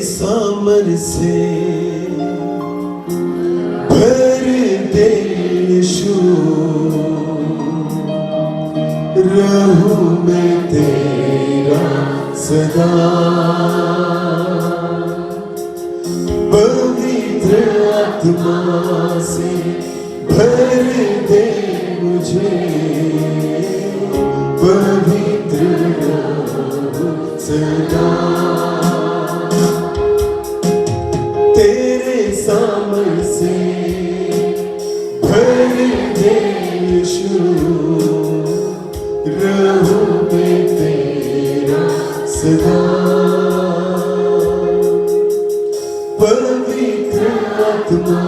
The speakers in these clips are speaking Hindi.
सामर से भर दे यीशु, रहूं मैं तेरा सदा। पवित्र आत्मा से भर दे मुझे, पवित्र रहूं सदा। तेरे सामर से भर दे यीशु, रहूं मैं तेरा सदा। पवित्र आत्मा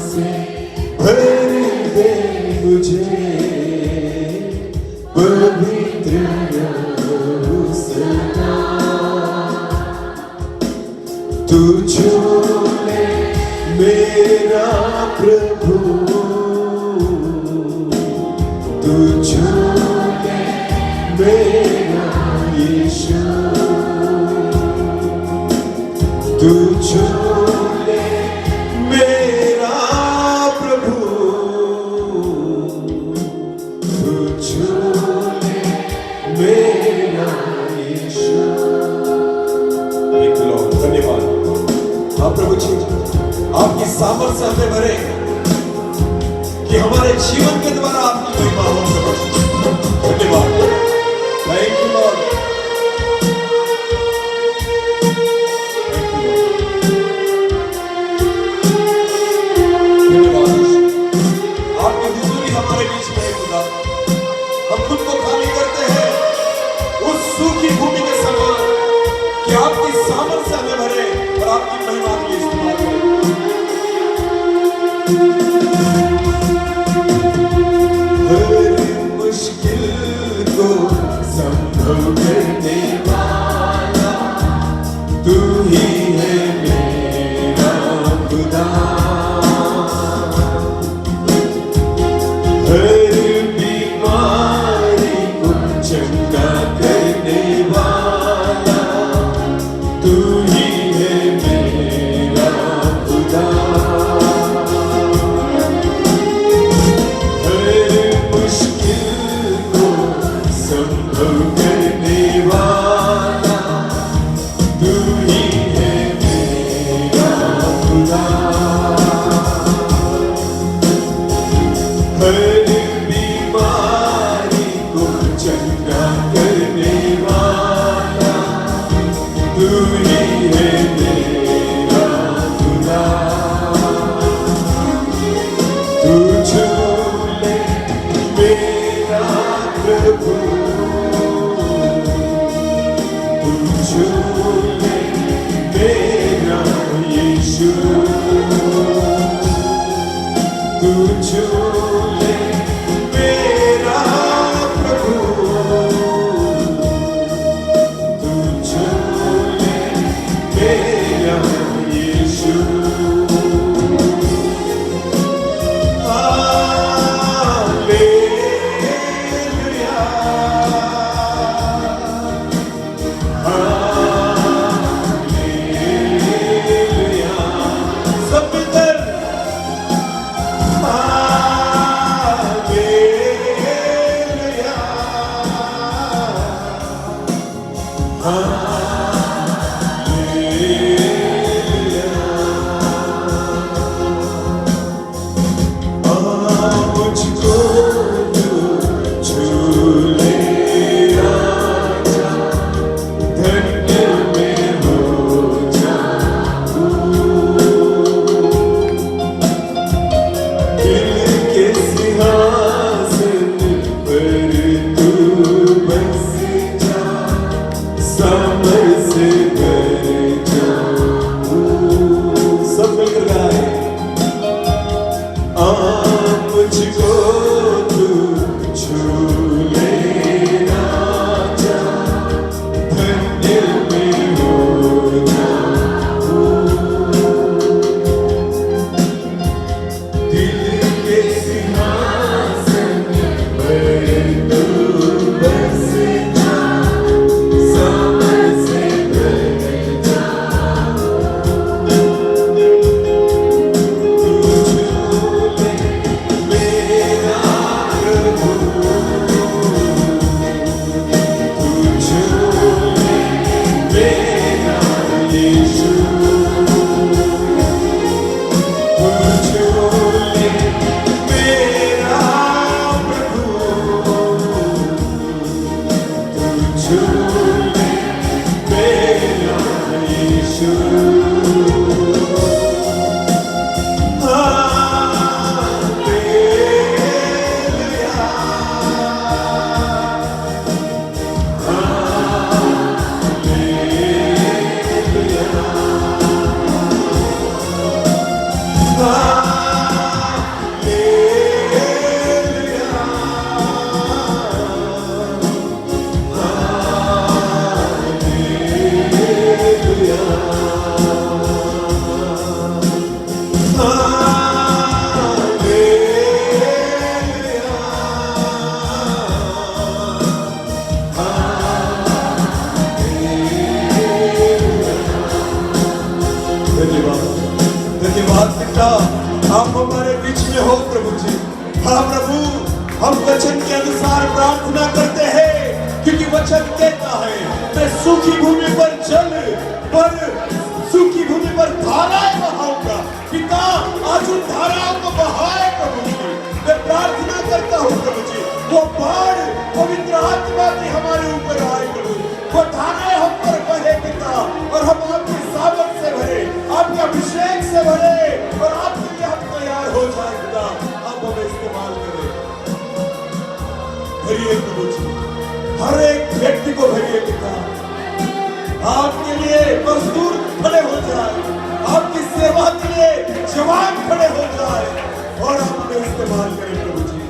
से भर दे मुझे, पवित्र रहूं सदा। तू छू ले मेरा प्रभु, तू छू ले मेरा यीशु, तू छू ले मेरा प्रभु, तू छू ले मेरा यीशु। धन्यवाद। हाँ प्रभु जी, आपकी सामर्थ्य हमें भरे कि हमारे जीवन के द्वारा आपकी महिमा हो सके। धन्यवाद। Thank you Lord. आपकी हुजूरी हमारे बीच में है खुदा। हम खुद को खाली करते हैं उस सूखी भूमि के समान कि आपकी सामर्थ्य हमें भरे और आपकी महिमा के लिए इस्तेमाल करें। हर मुश्किल को संभव करने वाला तू ही है मेरा खुदा। हर बीमारी को चंगा करने वाला तू ही है मेरा खुदा। हर मुश्किल को संभव करने वाला तू ही है मेरा खुदा। हर बीमारी को चंगा करने वाला तू ही है मेरा खुदा। तू छू ले मेरा प्रभु, तू छू ले मेरा यीशु, तू छू ले मेरा प्रभु, तू छू ले मेरा यीशु। Hallelujah, hallelujah. सब मिलकर हालेलुया, हालेलुया। मुझको तू छू ले राजा, धन्य मैं हो जाऊं। दिल के सिंहासन पर तू बस जा, सामर से भर जाऊं। सब मिलकर गाए। मुझको तू छू ले राजा, धन्य मैं हो जाऊं। दिल के सिंहासन पर तू बस जा, सामर से भर जाऊं। प्रभु जी। हाँ प्रभु, हम वचन के अनुसार प्रार्थना करते हैं, क्योंकि वचन कहता है मैं सूखी भूमि पर सूखी भूमि पर धाराएं बहाऊंगा। पिता, आज उन धाराओं को बहाए प्रभु जी। मैं प्रार्थना करता हूँ प्रभु जी, वो बाढ़ पवित्र आत्मा की हमारे ऊपर आए प्रभु, वो धाराएं हम पर बहे पिता, और हम आपकी सामर्थ से भरे, आपके अभिषेक से भरे, और आपके लिए हम तैयार हो जाए पिता। आप हमें इस्तेमाल करें, भरिए प्रभु जी, हर एक व्यक्ति को भरिए पिता। आपके लिए मजदूर खड़े हो जाए, आपकी सेवा के लिए जवान खड़े हो जाए, और आप हमें इस्तेमाल करें प्रभु जी,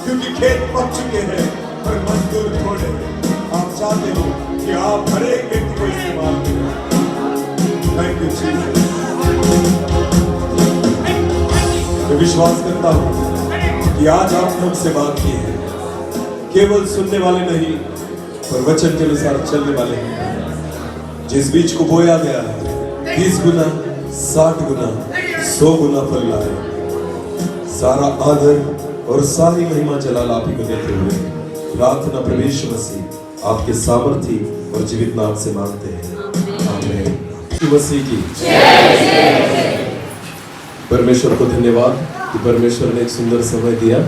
क्योंकि खेत पक चुके हैं पर मजदूर थोड़े। आप चाहते हो कि आप हर एक व्यक्ति को इस्तेमाल करें। Thank you Jesus. मैं विश्वास करता हूं कि आज आपने हमसे बात की है, केवल सुनने वाले नहीं पर वचन के अनुसार चलने वाले हैं। जिस बीज को बोया गया है 30 गुना 60 गुना 100 गुना फल लाए। सारा आदर और सारी महिमा जलाल आप ही को देते हुए प्रार्थना प्रभु यीशु मसीह आपके सामर्थी और जीवित नाम से मांगते हैं, आमीन। यीशु मसीह की परमेश्वर को धन्यवाद कि परमेश्वर ने एक सुंदर समय दिया,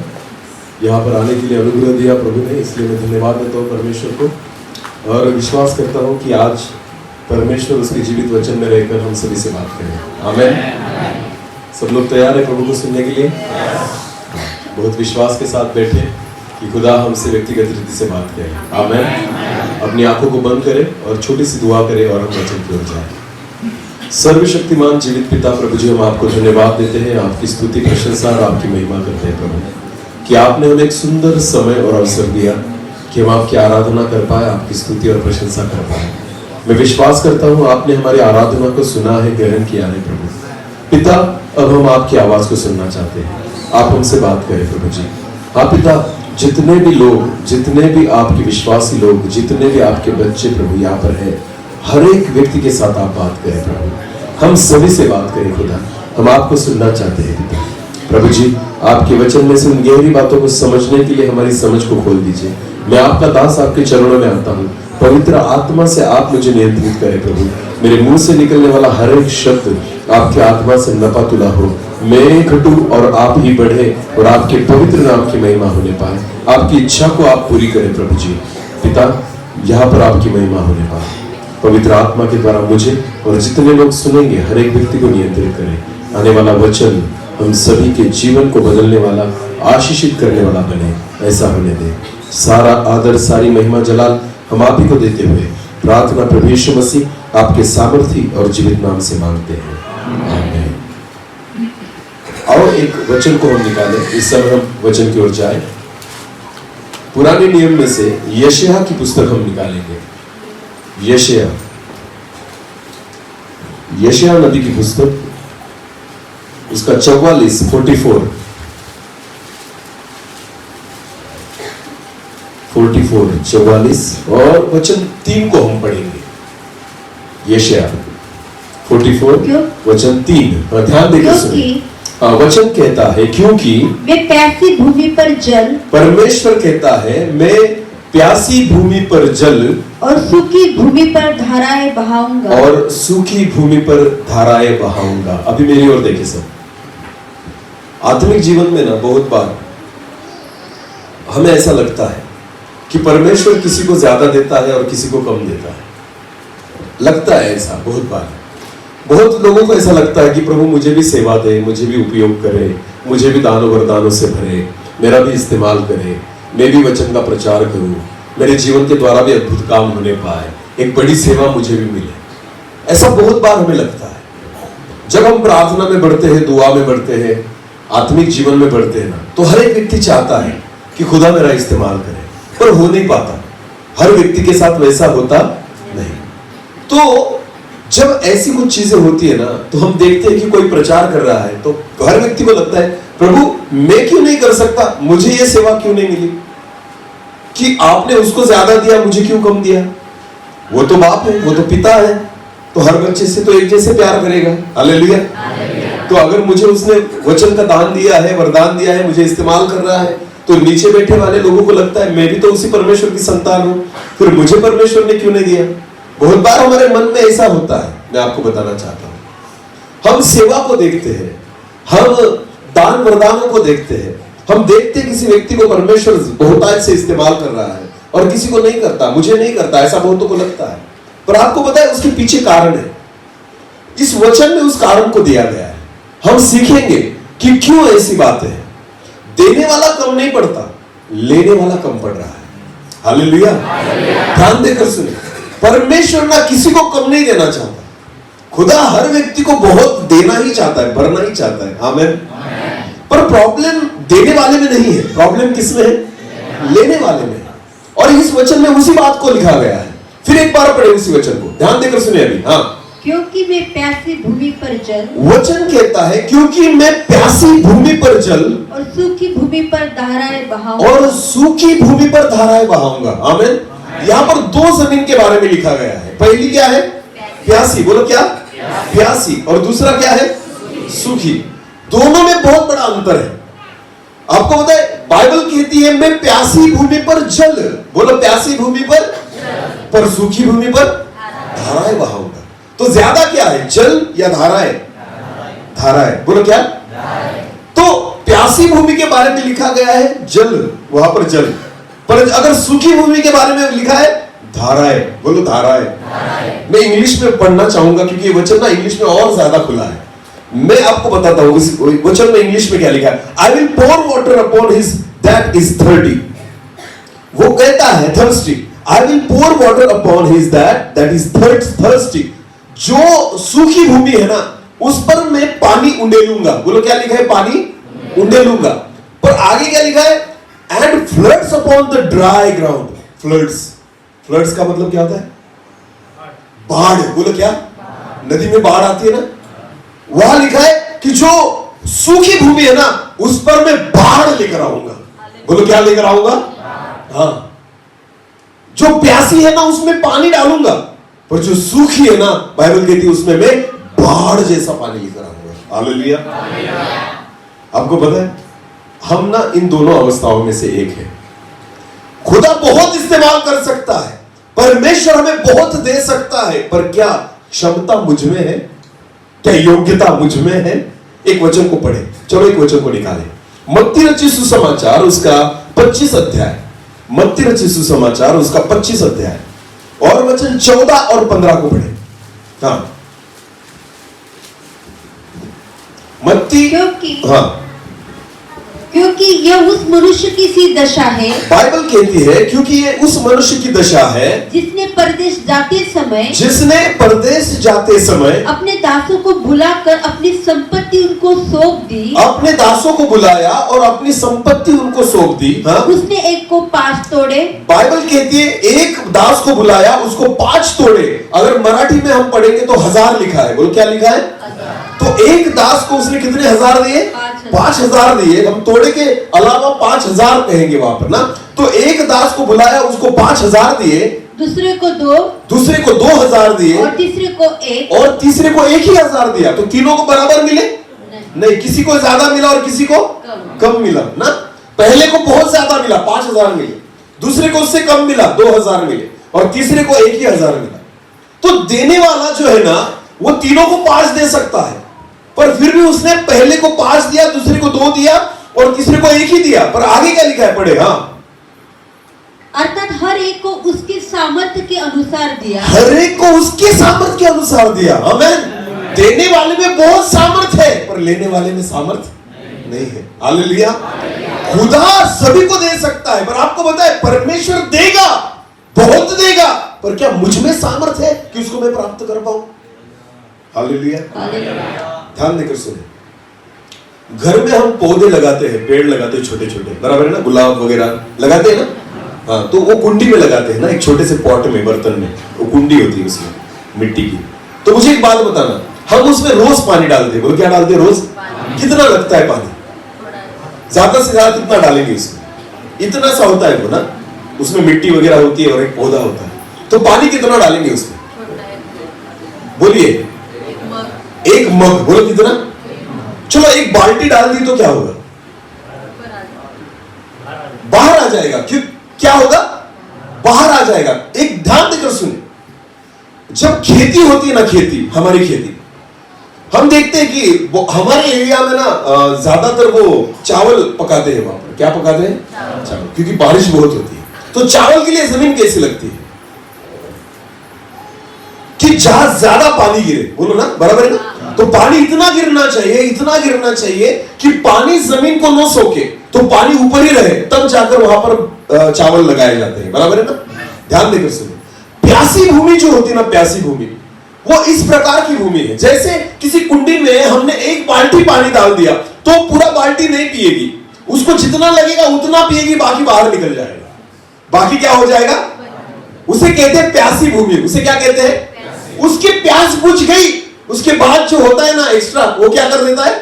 यहाँ पर आने के लिए अनुग्रह दिया प्रभु ने, इसलिए मैं धन्यवाद देता हूँ परमेश्वर को। और विश्वास करता हूँ कि आज परमेश्वर उसके जीवित वचन में रहकर हम सभी से बात करें, आमीन। सब लोग तैयार है प्रभु को सुनने के लिए? बहुत विश्वास के साथ बैठे कि खुदा हमसे व्यक्तिगत रीति से बात करे, आमीन। अपनी आंखों को बंद करें और छोटी सी दुआ करें और हम वचन की ओर जाएं। सर्वशक्तिमान जीवित पिता प्रभु जी, हम आपको धन्यवाद देते हैं, आपकी स्तुति प्रशंसा और आपकी महिमा करते हैं प्रभु, कि आपने हमें एक सुंदर समय और अवसर दिया कि हम आपकी आराधना कर पाए, आपकी स्तुति और प्रशंसा कर पाए। मैं विश्वास करता हूँ आपने हमारी आराधना को सुना है, ग्रहण किया है प्रभु पिता। अब हम आपकी आवाज को सुनना चाहते हैं, आप हमसे बात करें प्रभु जी। हाँ पिता, जितने भी लोग, जितने भी आपके विश्वासी लोग, जितने भी आपके बच्चे प्रभु यहाँ पर है, हर एक व्यक्ति के साथ आप बात करें प्रभु, हम सभी से बात करें खुदा, हम आपको सुनना चाहते हैं पिता। प्रभु जी, आपके वचन में से उन गहरी बातों को समझने के लिए हमारी समझ को खोल दीजिए। मैं आपका दास आपके चरणों में आता हूँ, पवित्र आत्मा से आप मुझे नियंत्रित करें प्रभु। मेरे मुंह से निकलने वाला हर एक शब्द आपके आत्मा से नपा तुला हो, मैं घटूं और आप ही बढ़े, और आपके पवित्र नाम की महिमा होने पाए। आपकी इच्छा को आप पूरी करें प्रभु जी पिता, यहाँ पर आपकी महिमा होने पाए। पवित्र आत्मा के द्वारा मुझे और जितने लोग सुनेंगे हर एक व्यक्ति को नियंत्रित करें। आने वाला वचन हम सभी के जीवन को बदलने वाला, आशीषित करने वाला बने, ऐसा होने दे। सारा आदर, सारी महिमा जलाल हम आप ही को देते हुए प्रार्थना प्रभु यीशु मसीह आपके सामर्थी और जीवित नाम से मांगते हैं, आमीन। आओ एक वचन को हम निकालें, इस समय हम वचन की ओर जाएं। पुराने नियम में से यशायाह की पुस्तक हम निकालेंगे। यशायाह नबी की पुस्तक, उसका 44 और वचन 3 को हम पढ़ेंगे। यशायाह 44 वचन 3, ध्यान देकर सुनिए। वचन कहता है, क्योंकि मैं प्यासी भूमि पर जल, परमेश्वर कहता है मैं प्यासी भूमि पर जल और सूखी भूमि पर धाराएं बहाऊंगा, और सूखी भूमि पर धाराएं बहाऊंगा। अभी मेरी ओर देखिए सब। आत्मिक जीवन में ना बहुत बार हमें ऐसा लगता है कि परमेश्वर किसी को ज्यादा देता है और किसी को कम देता है। लगता है ऐसा बहुत बार। बहुत लोगों को ऐसा लगता है कि प्रभु मुझे भी सेवा दे, मुझे भी उपयोग करे, मुझे भी दानों वरदानों से भरे, मेरा भी इस्तेमाल करे, मैं भी वचन का प्रचार करूं, मेरे जीवन के द्वारा भी अद्भुत काम होने पाए, एक बड़ी सेवा मुझे भी मिले। ऐसा बहुत बार हमें लगता है। जब हम प्रार्थना में बढ़ते हैं, दुआ में बढ़ते हैं, आत्मिक जीवन में बढ़ते हैं ना, तो हर एक व्यक्ति चाहता है कि खुदा मेरा इस्तेमाल करे, पर हो नहीं पाता। हर व्यक्ति के साथ वैसा होता नहीं। तो जब ऐसी कुछ चीजें होती है ना, तो हम देखते हैं कि कोई प्रचार कर रहा है, तो हर व्यक्ति को लगता है प्रभु मैं क्यों नहीं कर सकता, मुझे ये सेवा क्यों नहीं मिली, कि आपने उसको ज्यादा दिया, मुझे क्यों कम दिया। वो तो बाप है, वो तो पिता है, तो हर बच्चे से तो एक जैसे प्यार करेगा। हालेलुया। तो अगर मुझे उसने वचन का दान दिया है, वरदान दिया है, मुझे इस्तेमाल कर रहा है, तो नीचे बैठे वाले लोगों को लगता है मैं भी तो उसी परमेश्वर की संतान हूं, फिर मुझे परमेश्वर ने क्यों नहीं दिया। बहुत बार हमारे मन में ऐसा होता है। मैं आपको बताना चाहता हूं, हम सेवा को देखते हैं, हम दान वरदानों को देखते हैं, हम देखते हैं किसी व्यक्ति को परमेश्वर बहुतायत से इस्तेमाल कर रहा है और किसी को नहीं करता, मुझे नहीं करता, ऐसा बहुतों को लगता है। पर आपको पता है उसके पीछे कारण है। इस वचन में उस कारण को दिया गया है। हम सीखेंगे कि क्यों ऐसी बात है। देने वाला कम नहीं पड़ता, लेने वाला कम पड़ रहा है। हालेलुया। ध्यान देकर सुने, परमेश्वर ना किसी को कम नहीं देना चाहता। खुदा हर व्यक्ति को बहुत देना ही चाहता है, भरना ही चाहता है। आमीन। पर प्रॉब्लम देने वाले में नहीं है, प्रॉब्लम किसमें है? लेने वाले में है। और इस वचन में उसी बात को लिखा गया है। फिर एक बार पढ़े उसी वचन को, ध्यान देकर सुनिए अभी। हाँ, क्योंकि मैं प्यासी भूमि पर जल, वचन कहता है क्योंकि मैं प्यासी भूमि पर जल और सूखी भूमि पर धाराएं बहाऊंगा। और सूखी भूमि पर धाराएं बहाऊंगा। आमीन। यहाँ पर दो जमीन के बारे में लिखा गया है। पहली क्या है? प्यासी। बोलो क्या? प्यासी। और दूसरा क्या है? सूखी। दोनों में बहुत बड़ा अंतर है। आपको पता है बाइबल कहती है मैं प्यासी भूमि पर जल, बोलो प्यासी भूमि पर सूखी भूमि पर धाराएं बहाऊंगा। तो ज्यादा क्या है, जल या धाराएं? धाराएं। बोलो क्या? तो प्यासी भूमि के बारे में लिखा गया है जल, वहां पर जल। पर अगर सूखी भूमि के बारे में लिखा है धाराएं। बोलो धाराएं। मैं इंग्लिश में पढ़ना चाहूंगा क्योंकि ये वचन ना इंग्लिश में और ज्यादा खुला है। मैं आपको बताता हूं इस वचन में इंग्लिश में क्या लिखा है। I will pour water upon his that is thirty. वो कहता है thirsty. I will pour water upon his that is thirsty. जो सूखी भूमि है ना उस पर मैं पानी उंडेलूंगा। बोलो क्या लिखा है? पानी उंडेलूंगा। पर आगे क्या लिखा है? And floods upon the dry ground. Floods का मतलब क्या होता है? बाढ़। बोलो क्या? नदी में बाढ़ आती है ना, वहां लिखा है कि जो सूखी भूमि है ना उस पर मैं बाढ़ लेकर आऊंगा। बोलो क्या लेकर आऊंगा? हाँ। जो प्यासी है ना उसमें पानी डालूंगा, पर जो सूखी है ना बाइबल कहती है उसमें मैं बाढ़ जैसा पानी लेकर आऊंगा। हालेलुया। आपको पता है हम ना इन दोनों अवस्थाओं में से एक है। खुदा बहुत इस्तेमाल कर सकता है, परमेश्वर हमें बहुत दे सकता है, पर क्या क्षमता मुझ में है? क्या योग्यता मुझ में है? एक वचन को पढ़े, चलो एक वचन को निकाले। मत्ती रचित सुसमाचार उसका 25 अध्याय। मत्ती रचित सुसमाचार उसका 25 अध्याय और वचन 14 और 15 को पढ़े। हाँ, मत्ती। क्योंकि यह उस मनुष्य की सी दशा है, बाइबल कहती है क्योंकि ये उस मनुष्य की दशा है जिसने परदेश जाते समय अपने दासों को बुलाकर अपनी संपत्ति उनको सौंप दी। अपने दासों को बुलाया और अपनी संपत्ति उनको सौंप दी। हाँ? उसने एक को 5 तोड़े। बाइबल कहती है एक दास को बुलाया उसको 5 तोड़े। अगर मराठी में हम पढ़ेंगे तो 1000 लिखा है। बोलो क्या लिखा है? तो एक दास को उसने कितने हजार दिए? 5000 दिए। हम तोड़े के अलावा 5000 कहेंगे वहां पर ना। तो एक दास को बुलाया उसको 5000 दिए, दूसरे को 2, दूसरे को 2000 दिए और तीसरे को 1, और तीसरे को 1000 दिया। तो तीनों को बराबर मिले? नहीं, किसी को ज्यादा मिला और किसी को कम मिला ना। पहले को बहुत ज्यादा मिला, 5000 मिले, दूसरे को उससे कम मिला, 2000 मिले, और तीसरे को 1000 मिला। तो देने वाला जो है ना वो तीनों को 5 दे सकता है, पर फिर भी उसने पहले को 5 दिया, दूसरे को 2 दिया और तीसरे को 1 ही दिया। पर आगे क्या लिखा है? पढ़े। हाँ, अर्थात हर एक को उसके सामर्थ्य के अनुसार दिया। हर एक को उसके सामर्थ्य के अनुसार दिया। आमीन। देने वाले में बहुत सामर्थ्य है, पर लेने वाले में सामर्थ्य नहीं है। हालेलुया। खुदा सभी को दे सकता है, पर आपको पता है परमेश्वर देगा, बहुत देगा, पर क्या मुझ में सामर्थ्य है कि उसको मैं प्राप्त कर पाऊं? हालेलुया। ध्यान देकर सुने। घर में हम पौधे लगाते हैं, पेड़ लगाते हैं छोटे छोटे, बराबर है ना, गुलाब वगैरह लगाते हैं ना। हाँ, तो वो कुंडी में लगाते हैं ना, एक छोटे से पॉट में, बर्तन में, वो कुंडी होती है उसमें मिट्टी की। तो मुझे एक बात बताना, हम उसमें रोज पानी डालते हैं। बोलो क्या डालते हैं? रोज। कितना लगता है पानी? ज्यादा से ज्यादा कितना डालेंगे उसमें? इतना सा होता है वो ना, उसमें मिट्टी वगैरह होती है और एक पौधा होता है। तो पानी कितना डालेंगे उसमें? बोलिए। 1 मग। बोलो कितना? चलो एक बाल्टी डाल दी तो क्या होगा? बाहर आ जाएगा। क्यों? क्या होगा? बाहर आ जाएगा। एक ध्यान देकर सुने, जब खेती होती है ना, खेती, हमारी खेती, हम देखते हैं कि हमारे एरिया में ना ज्यादातर वो चावल पकाते हैं। वहां पर क्या पकाते हैं? चावल, क्योंकि बारिश बहुत होती है। तो चावल के लिए जमीन कैसी लगती है? कि जहां ज्यादा पानी गिरे, बोलो ना, बराबर है ना? तो पानी इतना गिरना चाहिए, इतना गिरना चाहिए कि पानी जमीन को न सोके, तो पानी ऊपर ही रहे, तब जाकर वहां पर चावल लगाए जाते हैं। बराबर है ना? ध्यान देकर सुनो, प्यासी भूमि जो होती है ना, प्यासी भूमि, वो इस प्रकार की भूमि है, जैसे किसी कुंडी में हमने एक बाल्टी पानी डाल दिया तो पूरा बाल्टी नहीं पिएगी, उसको जितना लगेगा उतना पिएगी, बाकी बाहर निकल जाएगा। बाकी क्या हो जाएगा? उसे कहते हैं प्यासी भूमि। उसे क्या कहते हैं? उसकी प्यास बुझ गई, उसके बाद जो होता है ना एक्स्ट्रा, वो क्या कर देता है?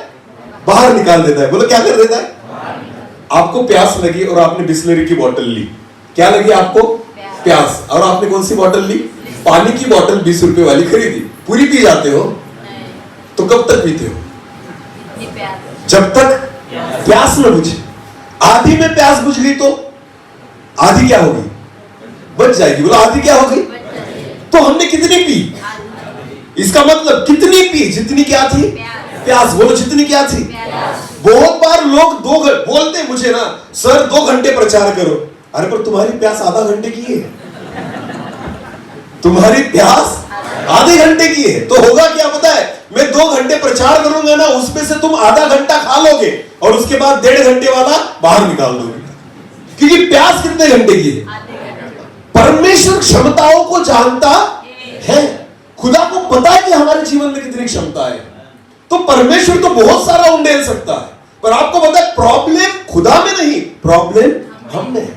बाहर निकाल देता है। बोलो क्या कर देता है? आपको प्यास लगी और आपने बिस्लरी की बोतल ली। क्या लगी आपको? प्यास। और आपने कौन सी बोतल ली? पानी की बोतल 20 रुपए वाली खरीदी। पूरी पी जाते हो? तो कब तक पीते हो? जब तक प्यास न बुझे। आधी में प्यास बुझ गई तो आधी क्या होगी? बच जाएगी। बोलो आधी क्या होगी? तो हमने कितनी पी? इसका मतलब कितनी पी? जितनी क्या थी? प्यास। बोलो जितनी क्या थी? बहुत बार लोग बोलते मुझे ना, सर 2 घंटे प्रचार करो। अरे पर तुम्हारी प्यास आधा घंटे की है, तुम्हारी प्यास आधे घंटे की है। तो होगा क्या पता है? मैं 2 घंटे प्रचार करूंगा ना, उसमें से तुम आधा घंटा खा लोगे और उसके बाद 1.5 घंटे वाला बाहर निकाल दोगे, क्योंकि प्यास कितने घंटे की है? परमेश्वर क्षमताओं को जानता है। खुदा को पता है कि हमारे जीवन में कितनी क्षमता है। तो परमेश्वर तो बहुत सारा उंडेल सकता है, पर आपको पता है प्रॉब्लम खुदा में नहीं, प्रॉब्लम हम में है,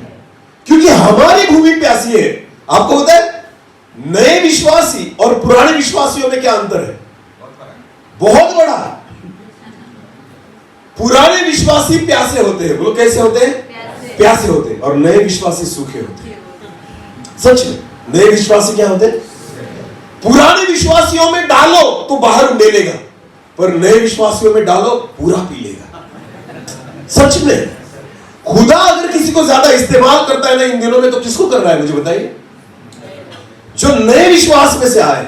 क्योंकि हमारी भूमि प्यासी है। आपको पता है नए विश्वासी और पुराने विश्वासियों में क्या अंतर है? बहुत बड़ा। पुराने विश्वासी प्यासे होते हैं। बोलो कैसे होते हैं? प्यासे होते हैं। और नए विश्वासी सूखे होते हैं। सच में नए विश्वासी क्या होते हैं? पुराने विश्वासियों में डालो तो बाहर उंडेलेगा, पर नए विश्वासियों में डालो पूरा पी लेगा। सच में खुदा अगर किसी को ज्यादा इस्तेमाल करता है ना इन दिनों में, तो किसको कर रहा है मुझे बताइए? जो नए विश्वास में से आए,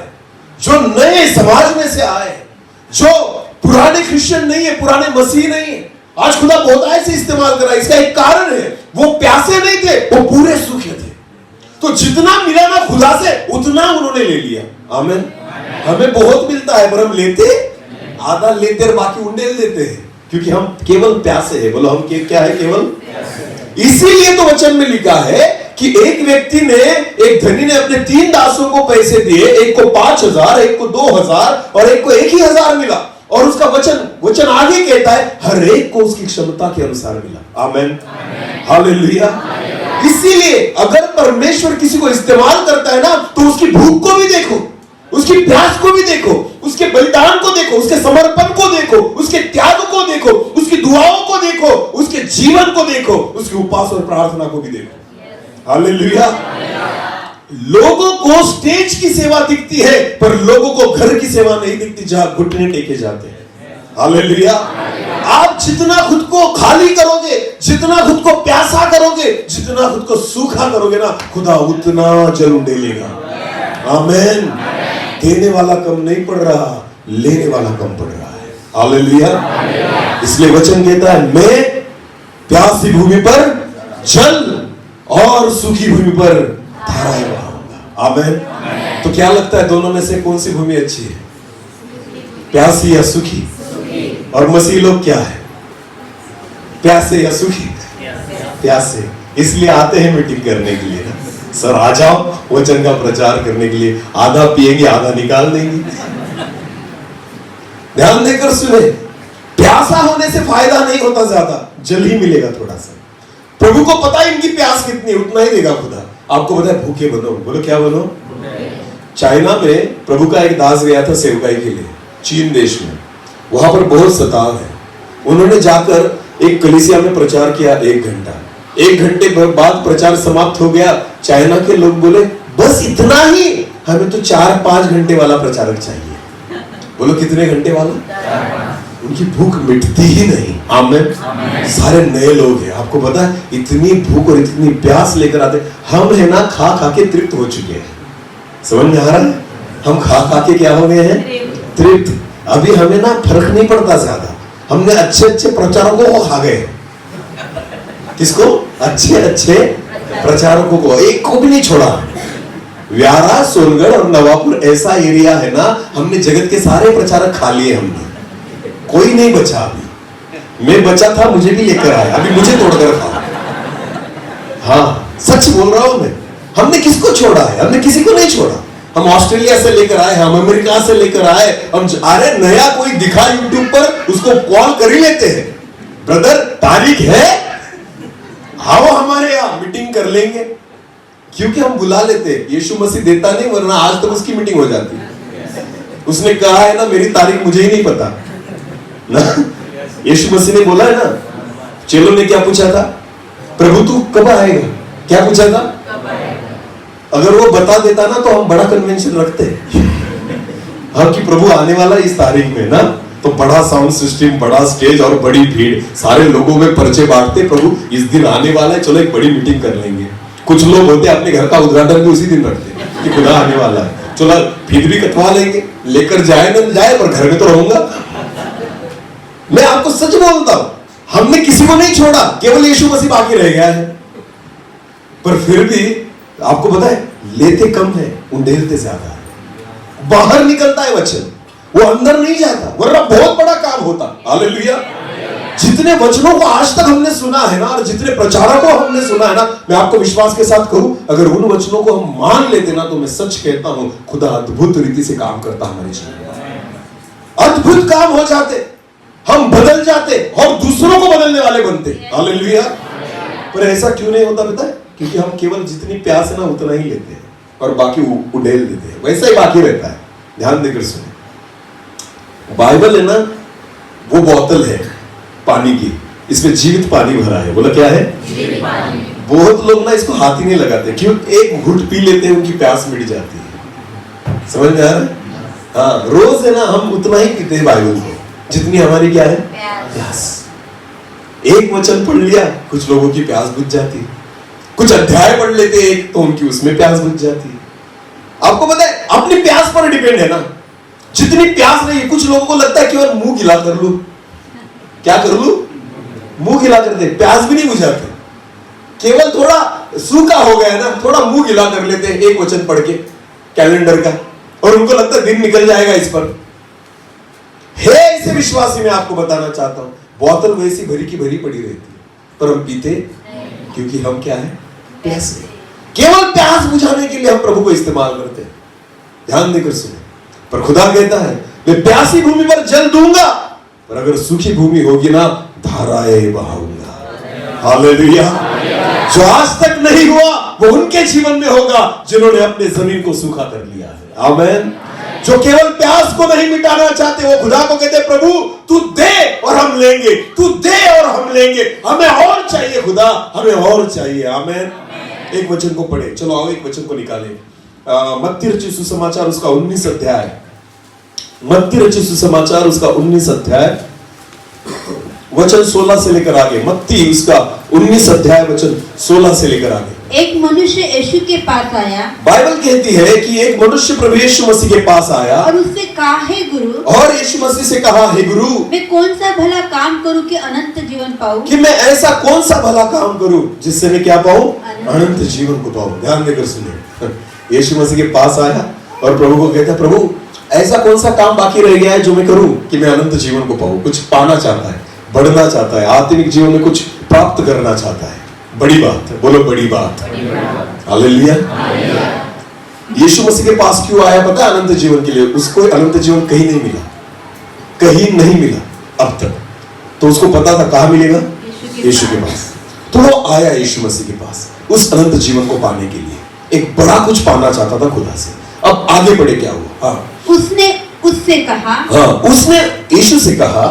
जो नए समाज में से आए, जो पुराने क्रिश्चियन नहीं है, पुराने मसीह नहीं है, आज खुदा बहुत ऐसे इस्तेमाल कर रहा है। इसका एक कारण है, वो प्यासे नहीं थे, वो पूरे सूखे थे। तो जितना मिला ना खुदा से उतना उन्होंने ले लिया। आमीन। हमें बहुत मिलता है पर हम लेते आधा लेते और बाकी उंडेल देते हैं, क्योंकि हम केवल प्यासे हैं। बोलो हम क्या है? केवल। इसीलिए तो वचन में लिखा है कि एक व्यक्ति ने, एक धनी ने अपने 3 दासों को पैसे दिए, एक को 5,000, एक को 2,000 और एक को 1,000 मिला। और उसका वचन आगे कहता है हर एक को उसकी क्षमता के अनुसार मिला। आमीन, हालेलुया। इसीलिए अगर परमेश्वर किसी को इस्तेमाल करता है ना, तो उसकी भूख को भी देखो, उसकी प्यास को भी देखो, उसके बलिदान को देखो, उसके समर्पण को देखो, उसके त्याग को देखो, उसकी दुआओं को देखो, उसके जीवन को देखो, उसके उपवास और प्रार्थना को भी देखो। हालेलुया। लोगों को स्टेज की सेवा दिखती है, पर लोगों को घर की सेवा नहीं दिखती जहां घुटने टेके जाते हैं। हालेलुया। आप जितना खुद को खाली करोगे, जितना खुद को प्यासा करोगे, जितना खुद को सूखा करोगे ना, खुदा उतना जल उंडेलेगा। आमीन। देने वाला कम नहीं पड़ रहा, लेने वाला कम पड़ रहा है। हालेलुया। इसलिए वचन कहता है मैं प्यासी भूमि पर जल और सूखी भूमि पर धाराएं बहाऊंगा। आमीन। तो क्या लगता है दोनों में से कौन सी भूमि अच्छी है? प्यासी या सूखी? और मसीह लोग क्या है? प्यासे या सूखी? प्यासे। इसलिए आते हैं मीटिंग करने के लिए ना, सर आ जाओ वचन का प्रचार करने के लिए। आधा पिएंगे, आधा निकाल देंगे। ध्यान देकर सुने, प्यासा होने से फायदा नहीं होता, ज्यादा जल ही मिलेगा थोड़ा सा। प्रभु को पता है इनकी प्यास कितनी, उतना ही देगा खुदा। आपको पता है भूखे बनो। बोलो क्या बनो? चाइना में प्रभु का एक दास गया था सेवकाई के लिए, चीन देश में। वहां पर बहुत सताव है। उन्होंने जाकर एक कलीसिया में प्रचार किया 1 घंटा। 1 घंटे बाद प्रचार समाप्त हो गया। चाइना के लोग बोले बस इतना ही, हमें तो 4-5 घंटे वाला प्रचारक चाहिए। बोलो कितने घंटे वाला? उनकी भूख मिटती ही नहीं। आमीन। सारे नए लोग हैं, आपको पता है इतनी भूख और इतनी प्यास लेकर आते। हम है ना खा खा के तृप्त हो चुके हैं, समझ में आ रहा है? हम खा खा के क्या हो गए हैं? तृप्त। अभी हमें ना फर्क नहीं पड़ता ज्यादा, हमने अच्छे अच्छे प्रचारकों को खा गए। किसको? अच्छे अच्छे प्रचारकों को, एक को भी नहीं छोड़ा। व्यारा, सोनगढ़ और नवापुर ऐसा एरिया है ना, हमने जगत के सारे प्रचारक खा लिए हमने, कोई नहीं बचा। अभी मैं बचा था, मुझे भी लेकर आया, अभी मुझे तोड़कर खा। हाँ सच बोल रहा हूं मैं, हमने किसको छोड़ा है? हमने किसी को नहीं छोड़ा। हम ऑस्ट्रेलिया से लेकर आए, हम अमेरिका से लेकर आए, हम अरे नया कोई दिखा यूट्यूब पर उसको कॉल कर ही लेते हैं, ब्रदर तारीख है, आओ हमारे यहाँ मीटिंग कर लेंगे, क्योंकि हम बुला लेते हैं। यीशु मसीह देता नहीं, वरना आज तक उसकी मीटिंग हो जाती। उसने कहा है ना मेरी तारीख मुझे ही नहीं पता ना। यीशु मसीह ने बोला है ना, चेलों ने क्या पूछा था? प्रभु तू कब आएगा? क्या पूछा था? अगर वो बता देता ना तो हम बड़ा कन्वेंशन रखते हाँ कि प्रभु आने वाला इस तारीख में ना, तो बड़ा साउंड सिस्टम, बड़ा स्टेज और बड़ी भीड़, सारे लोगों में पर्चे बांटते, प्रभु इस दिन आने वाला है, चलो एक बड़ी मीटिंग कर लेंगे। कुछ लोग होते अपने घर का उद्घाटन भी उसी दिन रखते कि खुदा आने वाला है, चलो फीस भी कटवा लेंगे, लेकर जाए ना जाए पर घर में तो रहूंगा। मैं आपको सच बोलता हूं, हमने किसी को नहीं छोड़ा, केवल यीशु मसीह बाकी रह गया है। पर फिर भी आपको पता है लेते कम है, उंडेलते ज्यादा है। बाहर निकलता है वचन, वो अंदर नहीं जाता, वरना बहुत बड़ा काम होता। हालेलुया। जितने वचनों को आज तक हमने सुना है ना, और जितने प्रचारकों को हमने सुना है ना, मैं आपको विश्वास के साथ कहूं, अगर उन वचनों को हम मान लेते ना, तो मैं सच कहता हूं खुदा अद्भुत रीति से काम करता हमारे जीवन में। अद्भुत काम हो जाते, हम बदल जाते और दूसरों को बदलने वाले बनते। हालेलुया। पर ऐसा क्यों नहीं होता पता है? क्योंकि हम केवल जितनी प्यास है ना उतना ही लेते हैं और बाकी उड़ेल देते हैं, वैसा ही बाकी रहता है। ध्यान देकर सुनो, बाइबल है ना वो बोतल है पानी की, इसमें जीवित पानी भरा है। बोला क्या है? जीवित पानी। बहुत लोग ना इसको हाथ ही नहीं लगाते, क्यों? एक घुट पी लेते हैं, उनकी प्यास मिट जाती है। समझ में आ रहा है? हाँ, रोज है ना हम उतना ही पीते हैं बाइबल को जितनी हमारी क्या है? प्यास। एक वचन पढ़ लिया, कुछ लोगों की प्यास बुझ जाती है, कुछ अध्याय पढ़ लेते एक तो उनकी उसमें प्यास बुझ जाती है। आपको पता है अपनी प्यास पर डिपेंड है ना, जितनी प्यास नहीं। कुछ लोगों को लगता है केवल मुंह गिला कर लूं, क्या कर लूं? मुंह गिला कर दे, प्यास भी नहीं बुझाते, केवल थोड़ा सूखा हो गया ना, थोड़ा मुंह गिला कर लेते हैं एक वचन पढ़ के कैलेंडर का, और उनको लगता है दिन निकल जाएगा इस पर। है ऐसे विश्वासी, मैं आपको बताना चाहता हूं, बोतल वैसी भरी की भरी पड़ी रहती है, पर हम पीते क्योंकि हम क्या है? प्यास। केवल प्यास बुझाने के लिए हम प्रभु को इस्तेमाल करते हैं। ध्यान देकर सुने, पर खुदा कहता है मैं प्यासी भूमि पर जल दूंगा, पर अगर सूखी भूमि होगी ना, धाराएं बहाऊंगा। हालेलुया। जो आज तक नहीं हुआ वो उनके जीवन में होगा जिन्होंने अपने जमीन को सूखा कर लिया है। आमीन। जो केवल प्यास को नहीं मिटाना चाहते, वो खुदा को कहते प्रभु तू दे और हम लेंगे, तू दे और हम लेंगे, हमें और चाहिए खुदा, हमें और चाहिए। आमीन। एक वचन को पढ़े, चलो आओ एक वचन को निकालें। मत्ती रचित सुसमाचार उसका 19 अध्याय, मत्ती रचित सुसमाचार उसका 19 अध्याय वचन 16 से लेकर आगे। मत्ती उसका 19 अध्याय वचन 16 से लेकर आगे। एक मनुष्य यीशु के पास आया, बाइबल कहती है कि एक मनुष्य प्रभु यीशु मसीह के पास आया और उससे कहा, हे गुरु, और यीशु मसीह से कहा, हे गुरु, मैं कौन सा भला काम करूं कि अनंत जीवन पाऊं? कि मैं ऐसा कौन सा भला काम करूं जिससे मैं क्या पाऊं? अनंत जीवन को पाऊं। ध्यान देकर सुनिए, यीशु मसीह के पास आया और प्रभु को कहता, प्रभु ऐसा कौन सा काम बाकी रह गया है जो मैं करूं कि मैं अनंत जीवन को पाऊं? कुछ पाना चाहता है, बढ़ना चाहता है, आत्मिक जीवन में कुछ प्राप्त करना चाहता है। बड़ी बात है, बोलो बड़ी बात। हालेलुया। यीशु मसीह के पास क्यों आया पता है? अनंत जीवन के लिए। उसको अनंत जीवन कहीं नहीं मिला, कहीं नहीं मिला अब तक, तो उसको पता था कहां मिलेगा? यीशु के पास। तो वो आया यीशु मसीह के पास उस अनंत जीवन को पाने के लिए, एक बड़ा कुछ पाना चाहता था खुदा से। अब आगे बढ़े क्या हुआ? हाँ, उसने उससे कहा, हाँ, उसने यीशु से कहा,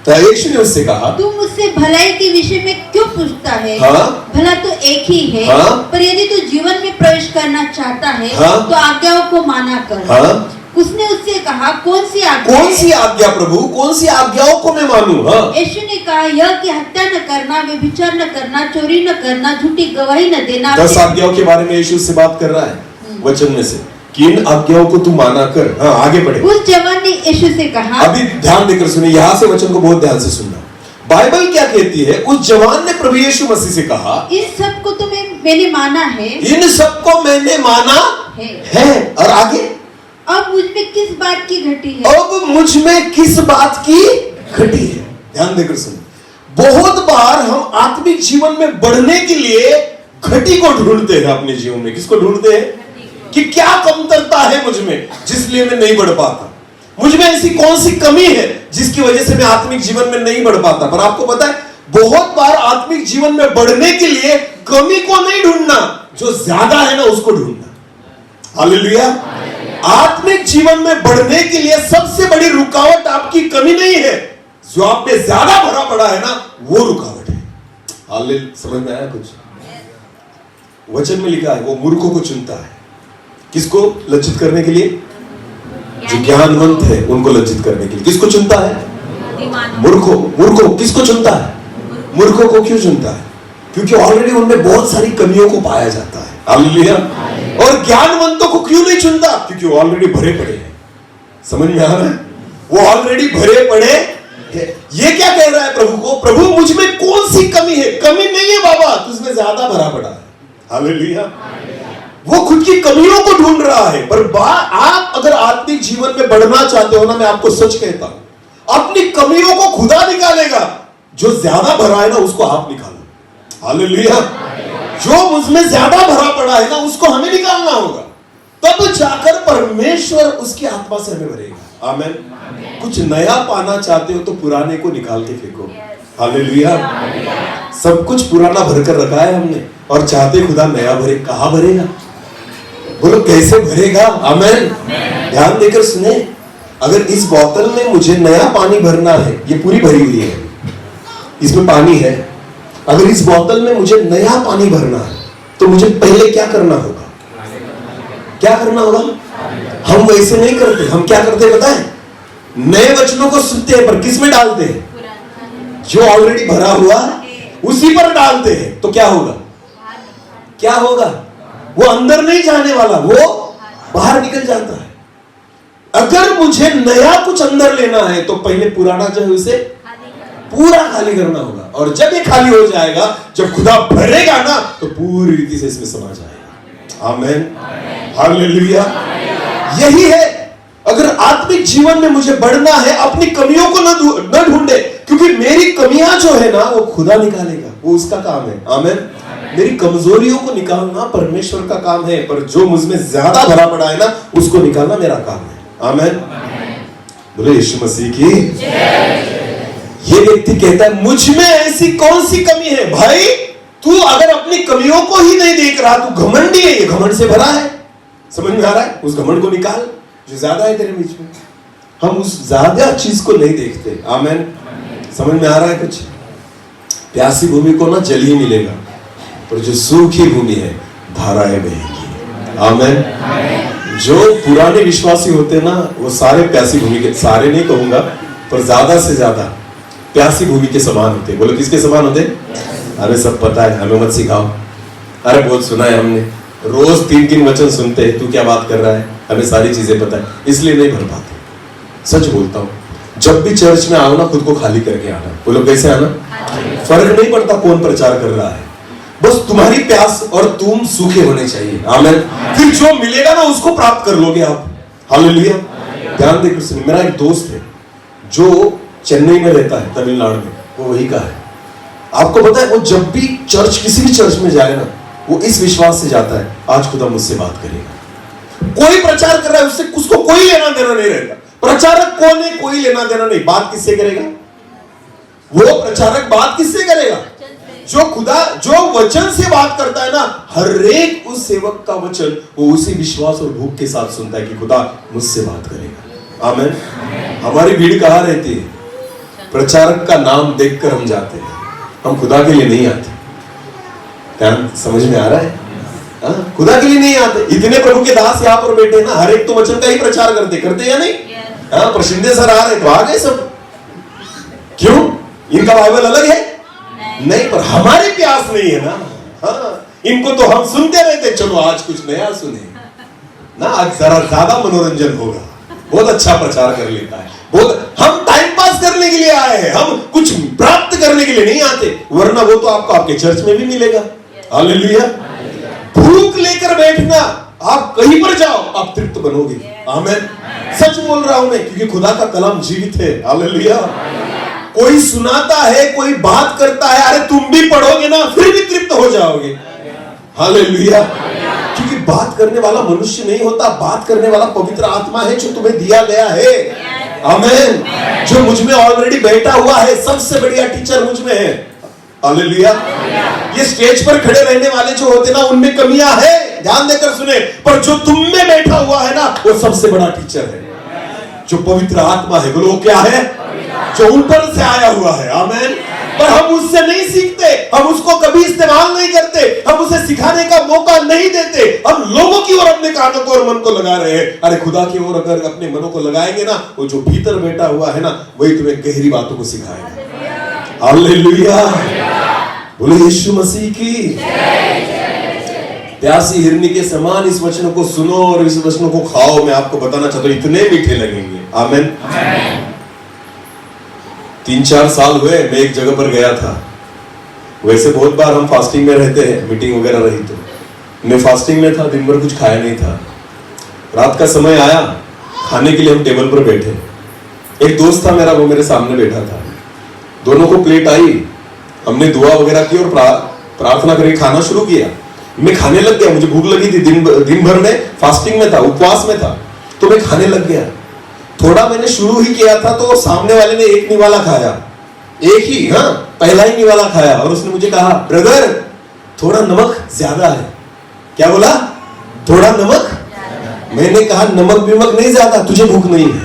तो यीशु ने उससे कहा, तू मुझसे भलाई के विषय में क्यों पूछता है? हाँ? भला तो एक ही है, हाँ? पर यदि तू जीवन में प्रवेश करना चाहता है, हाँ? तो आज्ञाओं को माना कर। हाँ? उसने उससे कहा, कौन सी आज्ञा? कौन सी आज्ञा प्रभु, कौन सी आज्ञाओं को मैं मानूं? हाँ, यीशु ने कहा, यह कि हत्या न करना, व्यभिचार न करना, चोरी न करना, झूठी गवाही न देना। 10 आज्ञाओं के बारे में यीशु से बात कर रहा है वचन में से कि इन आज्ञाओं को तू माना कर। हाँ, आगे बढ़े। उस जवान ने यीशु से कहा, अभी ध्यान देकर सुनिए, यहां से वचन को बहुत ध्यान से सुनना। बाइबल क्या कहती है? उस जवान ने प्रभु यीशु मसीह से कहा, इन सब को तो मैंने माना है। इन सबको मैंने माना है। और आगे, अब मुझ में किस बात की घटी है? अब मुझ में किस बात की घटी है? ध्यान देकर सुनिए। बहुत बार हम आत्मिक जीवन में बढ़ने के लिए घटी को ढूंढते हैं अपने जीवन में। किसको ढूंढते हैं? कि क्या कमतरता है मुझ में जिसलिए मैं नहीं बढ़ पाता, मुझ में ऐसी कौन सी कमी है जिसकी वजह से मैं आत्मिक जीवन में नहीं बढ़ पाता। पर आपको पता है, बहुत बार आत्मिक जीवन में बढ़ने के लिए कमी को नहीं ढूंढना, जो ज्यादा है ना उसको ढूंढना। हालेलुया। आत्मिक जीवन में बढ़ने के लिए सबसे बड़ी रुकावट आपकी कमी नहीं है, जो आप में ज्यादा भरा पड़ा है ना वो रुकावट है। हालेलुया। समझ में आया कुछ? वचन में लिखा है वो मूर्खों को चुनता है। किसको लज्जित करने के लिए? जो ज्ञानवंत है उनको लज्जित करने के लिए। किसको चुनता है? मूर्खों। मूर्खों किसको चुनता है? मूर्खों को क्यों चुनता है? क्योंकि ऑलरेडी उनमें बहुत सारी कमियों को पाया जाता है। हालेलुया। और ज्ञानवंतों को क्यों नहीं चुनता? क्योंकि वो ऑलरेडी भरे पड़े हैं। समझ में आ रहा है? वो ऑलरेडी भरे पड़े हैं। ये क्या कह रहा है प्रभु को? प्रभु मुझ में कौन सी कमी है? कमी नहीं है बाबा, तुझमें ज्यादा भरा पड़ा है। हालेलुया। वो खुद की कमियों को ढूंढ रहा है। पर आप अगर आत्मिक जीवन में बढ़ना चाहते हो ना, मैं आपको सच कहता हूं, अपनी कमियों को खुदा निकालेगा। जो ज्यादा भरा है ना उसको आप निकालो। हालेलुया। जो मुझमें ज्यादा भरा पड़ा है ना उसको हमें निकालना होगा, तब जाकर परमेश्वर उसकी आत्मा से हमें भरेगा। आमीन। कुछ नया पाना चाहते हो तो पुराने को निकाल के फेंको। हालेलुया। सब कुछ पुराना भरकर रखा है हमने और चाहते खुदा नया भरे। कहां भरेगा? बोलो कैसे भरेगा? आमीन। ध्यान देकर सुने, अगर इस बोतल में मुझे नया पानी भरना है, ये पूरी भरी हुई है, इसमें पानी है, अगर इस बोतल में मुझे नया पानी भरना है तो मुझे पहले क्या करना होगा? क्या करना होगा? हम वैसे नहीं करते। हम क्या करते हैं पता है? नए वचनों को सुनते हैं पर किस में डालते हैं? जो ऑलरेडी भरा हुआ उसी पर डालते हैं। तो क्या होगा? क्या होगा? वो अंदर नहीं जाने वाला, वो बाहर निकल जाता है। अगर मुझे नया कुछ अंदर लेना है तो पहले पुराना जो है उसे पूरा खाली करना होगा। और जब ये खाली हो जाएगा, जब खुदा भरेगा ना, तो पूरी रीति से इसमें समा जाएगा। आमीन। हालेलुया। यही है, अगर आत्मिक जीवन में मुझे बढ़ना है, अपनी कमियों को न ढूंढे, क्योंकि मेरी कमियां जो है ना वो खुदा निकालेगा, वो उसका काम है। आमीन। मेरी कमजोरियों को निकालना परमेश्वर का काम है, पर जो मुझमें ज्यादा भरा पड़ा है ना उसको निकालना मेरा काम है। आमीन। बोले यीशु मसीह की जय। ये व्यक्ति कहता है मुझ में ऐसी कौन सी कमी है? भाई तू अगर अपनी कमियों को ही नहीं देख रहा, तू घमंडी है, ये घमंड से भरा है। समझ में आ रहा है? उस घमंड को निकाल जो ज्यादा है तेरे बीच में। हम उस ज्यादा चीज को नहीं देखते। आमीन। समझ में आ रहा है कुछ? प्यासी भूमि को ना जल ही मिलेगा, पर जो सूखी भूमि है धाराएं बहेंगी। आमीन। जो पुराने विश्वासी होते ना वो सारे प्यासी भूमि के, सारे नहीं कहूंगा पर ज्यादा से ज्यादा प्यासी भूमि के समान होते। बोलो किसके समान होते? हमें सब पता है, हमें मत सिखाओ। अरे बहुत सुना है हमने, रोज 3-3 वचन सुनते हैं, तू क्या बात कर रहा है? हमें सारी चीजें पता है, इसलिए नहीं भर पाते। सच बोलता हूं, जब भी चर्च में आओ ना खुद को खाली करके आना। बोलो कैसे आना? फर्क नहीं पड़ता कौन प्रचार कर रहा है, बस तुम्हारी प्यास और तुम सूखे होने चाहिए। आमीन। फिर जो मिलेगा ना उसको प्राप्त कर लोगे आप। हालेलुया। ध्यान देकर सुनिए, मेरा एक दोस्त है जो चेन्नई में रहता है, तमिलनाडु में, वो वही का है। आपको पता है वो जब भी चर्च, किसी भी चर्च में जाए ना, वो इस विश्वास से जाता है आज खुदा मुझसे बात करेगा। कोई प्रचार कर रहा है उससे उसको कोई लेना देना नहीं रहता। प्रचारक कौन है? कोई लेना देना नहीं। बात किससे करेगा? वो प्रचारक बात किससे करेगा? जो खुदा, जो वचन से बात करता है ना, हर एक उस सेवक का वचन वो उसी विश्वास और भूख के साथ सुनता है कि खुदा मुझसे बात करेगा। आमीन। हमारी भीड़ कहां रहती है? प्रचारक का नाम देखकर हम जाते हैं, हम खुदा के लिए नहीं आते। ध्यान समझ में आ रहा है? खुदा के लिए नहीं आते। इतने प्रभु के दास यहाँ पर बैठे ना, हर एक तो वचन का ही प्रचार करते या नहीं? प्रशिंदे सर आ रहे तो आ गए सब। क्यों? इनका बाइबल अलग है? नहीं, पर हमारी प्यास नहीं है ना। इनको तो हम सुनते रहते, चलो आज कुछ नया सुने ना, आज जरा ज्यादा मनोरंजन होगा। बहुत अच्छा प्रचार कर लेता है, बहुत। हम टाइम पास करने के लिए आए हैं, हम कुछ प्राप्त करने के लिए नहीं आते, वरना वो तो आपको आपके चर्च में भी मिलेगा। हालेलुया। भूख लेकर बैठना, आप कहीं पर जाओ आप तृप्त बनोगे। आमीन। सच बोल रहा हूं मैं, क्योंकि खुदा का कलाम जीवित है। हालेलुया। कोई सुनाता है, कोई बात करता है, अरे तुम भी पढ़ोगे ना फिर भी तृप्त हो जाओगे। हालेलुया। क्योंकि बात करने वाला मनुष्य नहीं होता, बात करने वाला पवित्र आत्मा है जो तुम्हें दिया गया है। आमीन। जो मुझ में ऑलरेडी बैठा हुआ है, सबसे बढ़िया टीचर मुझ में है। हालेलुया। ये स्टेज पर खड़े रहने वाले जो होते ना, उनमें कमियां है, ध्यान देकर सुने, पर जो तुम में बैठा हुआ है ना, वो सबसे बड़ा टीचर है, जो पवित्र आत्मा है। बोलो क्या है? जो ऊपर से आया हुआ है। आमीन। पर हम उससे नहीं सीखते, हम उसको कभी इस्तेमाल नहीं करते, हम उसे सिखाने का मौका नहीं देते। हम लोगों की ओर अपने कानों को और मन को लगा रहे हैं। अरे खुदा की ओर अगर अपने मनों को लगाएंगे ना, वो जो भीतर बैठा हुआ है ना, वही तुम्हें गहरी बातों को सिखाएगा। हालेलुया। बोले यीशु मसीह की। प्यासी हिरनी के समान इस वचन को सुनो और इस वचन को खाओ। मैं आपको बताना चाहता हूं, इतने मीठे लगेंगे। आमीन। 3-4 साल हुए, मैं एक जगह पर गया था। वैसे बहुत बार हम फास्टिंग में रहते हैं, मीटिंग वगैरह रही तो मैं फास्टिंग में था, दिन भर कुछ खाया नहीं था। रात का समय आया, खाने के लिए हम टेबल पर बैठे। एक दोस्त था मेरा, वो मेरे सामने बैठा था। दोनों को प्लेट आई, हमने दुआ वगैरह की और प्रार्थना करके खाना शुरू किया। मैं खाने लग गया, मुझे भूख लगी थी। दिन भर में फास्टिंग में था, उपवास में था, तो मैं खाने लग गया। थोड़ा मैंने शुरू ही किया था तो सामने वाले ने एक निवाला खाया, एक ही, पहला ही निवाला खाया, और उसने मुझे कहा, ब्रदर थोड़ा नमक ज्यादा है। क्या बोला? थोड़ा नमक। मैंने कहा नमक बिमक नहीं ज्यादा, तुझे भूख नहीं है।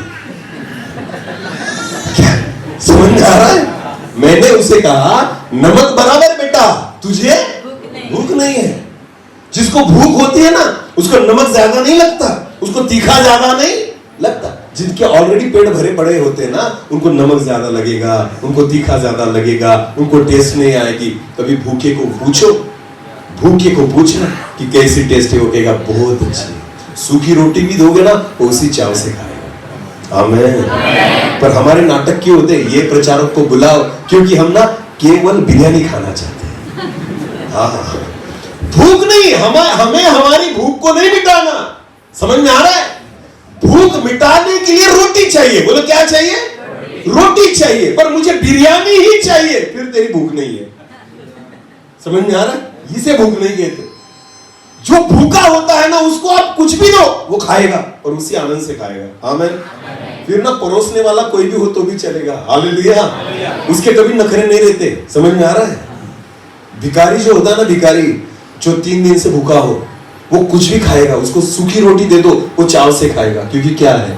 क्या समझ में आ रहा है? मैंने उसे कहा नमक बराबर बेटा, तुझे भूख नहीं है। जिसको भूख होती है ना, उसको नमक ज्यादा नहीं लगता, उसको तीखा ज्यादा नहीं लगता। जिनके ऑलरेडी पेट भरे पड़े होते हैं ना, उनको नमक ज्यादा लगेगा, उनको तीखा ज्यादा लगेगा, उनको टेस्ट नहीं आएगी। कभी भूखे को पूछो, भूखे को पूछना कि कैसी टेस्ट है, वो कहेगा बहुत अच्छी। सूखी रोटी भी दोगे ना, वो उसी चाव से खाएगा। आमीन। पर हमारे नाटक क्यों होते हैं? ये प्रचारक को बुलाओ, क्योंकि हम ना केवल बिरयानी खाना चाहते हैं। हाँ, भूख नहीं, हमें हमारी भूख को नहीं मिटाना। समझ में आ रहा है? भूख मिटाने के लिए रोटी चाहिए। बोलो क्या चाहिए? रोटी चाहिए। पर मुझे बिरयानी ही चाहिए, फिर तेरी भूख नहीं है। समझ में आ रहा है? इसे भूख नहीं कहते। जो भूखा होता है ना, उसको आप कुछ भी दो, वो खाएगा और उसी आनंद से खाएगा। आमीन। फिर ना परोसने वाला कोई भी हो तो भी चलेगा। हालेलुया। उसके कभी नखरे नहीं रहते। समझ में आ रहा है? भिखारी जो होता है ना, भिखारी जो 3 दिन से भूखा हो, वो कुछ भी खाएगा। उसको सूखी रोटी दे दो, वो चाव से खाएगा, क्योंकि क्या है?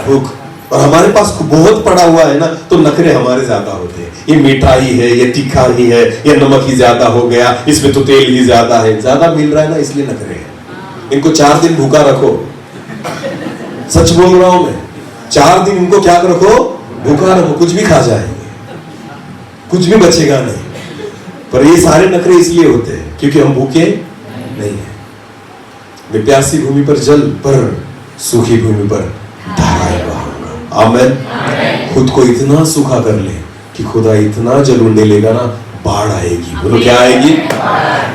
भूख। और हमारे पास बहुत पड़ा हुआ है ना, तो नखरे हमारे ज्यादा होते हैं। ये मीठा ही है, ये तीखा ही है, ये नमक ही ज्यादा हो गया, इसमें तो तेल ही ज्यादा है, ज्यादा मिल रहा है ना, इसलिए नखरे हैं। इनको 4 दिन भूखा रखो। सच बोल रहा हूं मैं, 4 दिन इनको क्या रखो? भूखा रखो। कुछ भी खा जाएंगे, कुछ भी बचेगा नहीं। पर ये सारे नखरे इसलिए होते हैं क्योंकि हम भूखे नहीं है। मैं प्यासी भूमि पर जल, पर सूखी भूमि पर धाराएं बहाऊंगा। आमीन। खुद को इतना सूखा कर ले कि खुदा इतना जल उंडे लेगा ना, बाढ़ आएगी। बोलो क्या आएगी?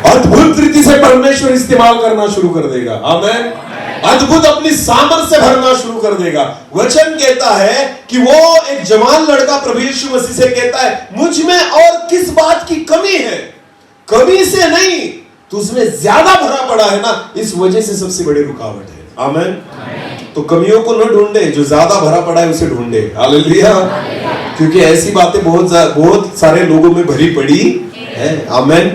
अद्भुत रीति से परमेश्वर इस्तेमाल करना शुरू कर देगा। आमीन। अद्भुत अपनी सामर्थ से भरना शुरू कर देगा। वचन कहता है कि वो एक जवान लड़का प्रभु यीशु मसीह से कहता है, मुझ में और किस बात की कमी है? कमी से नहीं, तुझमें ज्यादा भरा पड़ा है ना, इस वजह से सबसे बड़ी रुकावट है। आमीन। तो कमियों को न ढूंढे, जो ज्यादा भरा पड़ा है उसे ढूंढे। हालेलुया। क्योंकि ऐसी बातें बहुत सारे लोगों में भरी पड़ी है। आमीन।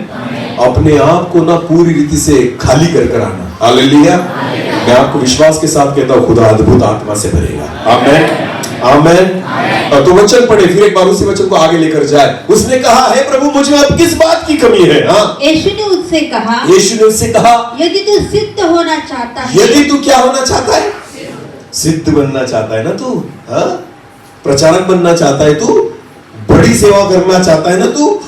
अपने आप को ना पूरी रीति से खाली कर आना। हालेलुया। मैं आपको विश्वास के साथ कहता हूं, खुदा अद्भुत आत्मा से भरेगा। आमीन। आमेन। तो वचन पढ़े, फिर एक बार उसी वचन को आगे लेकर जाए। उसने कहा, हे प्रभु मुझ में अब किस बात की कमी है? हाँ, यीशु ने उससे कहा, यीशु ने उससे कहा, यदि तू सिद्ध होना चाहता है, यदि तू क्या होना चाहता है? सिद्ध बनना चाहता है ना तू? हाँ, प्रचारक बनना चाहता है तू? बड़ी सेवा करना चाहता है ना तू?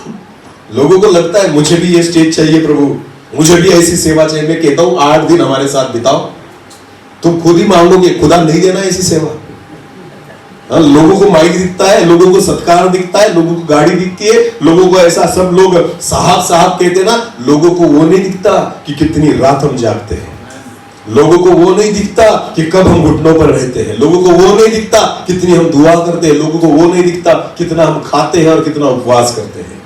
लोगों को लगता है मुझे भी ये स्टेज चाहिए प्रभु, मुझे भी ऐसी सेवा चाहिए। मैं कहता हूं 8 दिन हमारे साथ बिताओ, तुम खुद ही मांगोगे, खुदा नहीं देना ऐसी सेवा। हाँ, लोगों को माइक दिखता है, लोगों को सत्कार दिखता है, लोगों को गाड़ी दिखती है, लोगों को ऐसा सब लोग साहब साहब कहते हैं ना, लोगों को वो नहीं दिखता कि कितनी रात हम जागते हैं, लोगों को वो नहीं दिखता कि कब हम घुटनों पर रहते हैं, लोगों को वो नहीं दिखता कितनी हम दुआ करते हैं, लोगों को वो नहीं दिखता कितना हम खाते हैं और कितना उपवास करते हैं।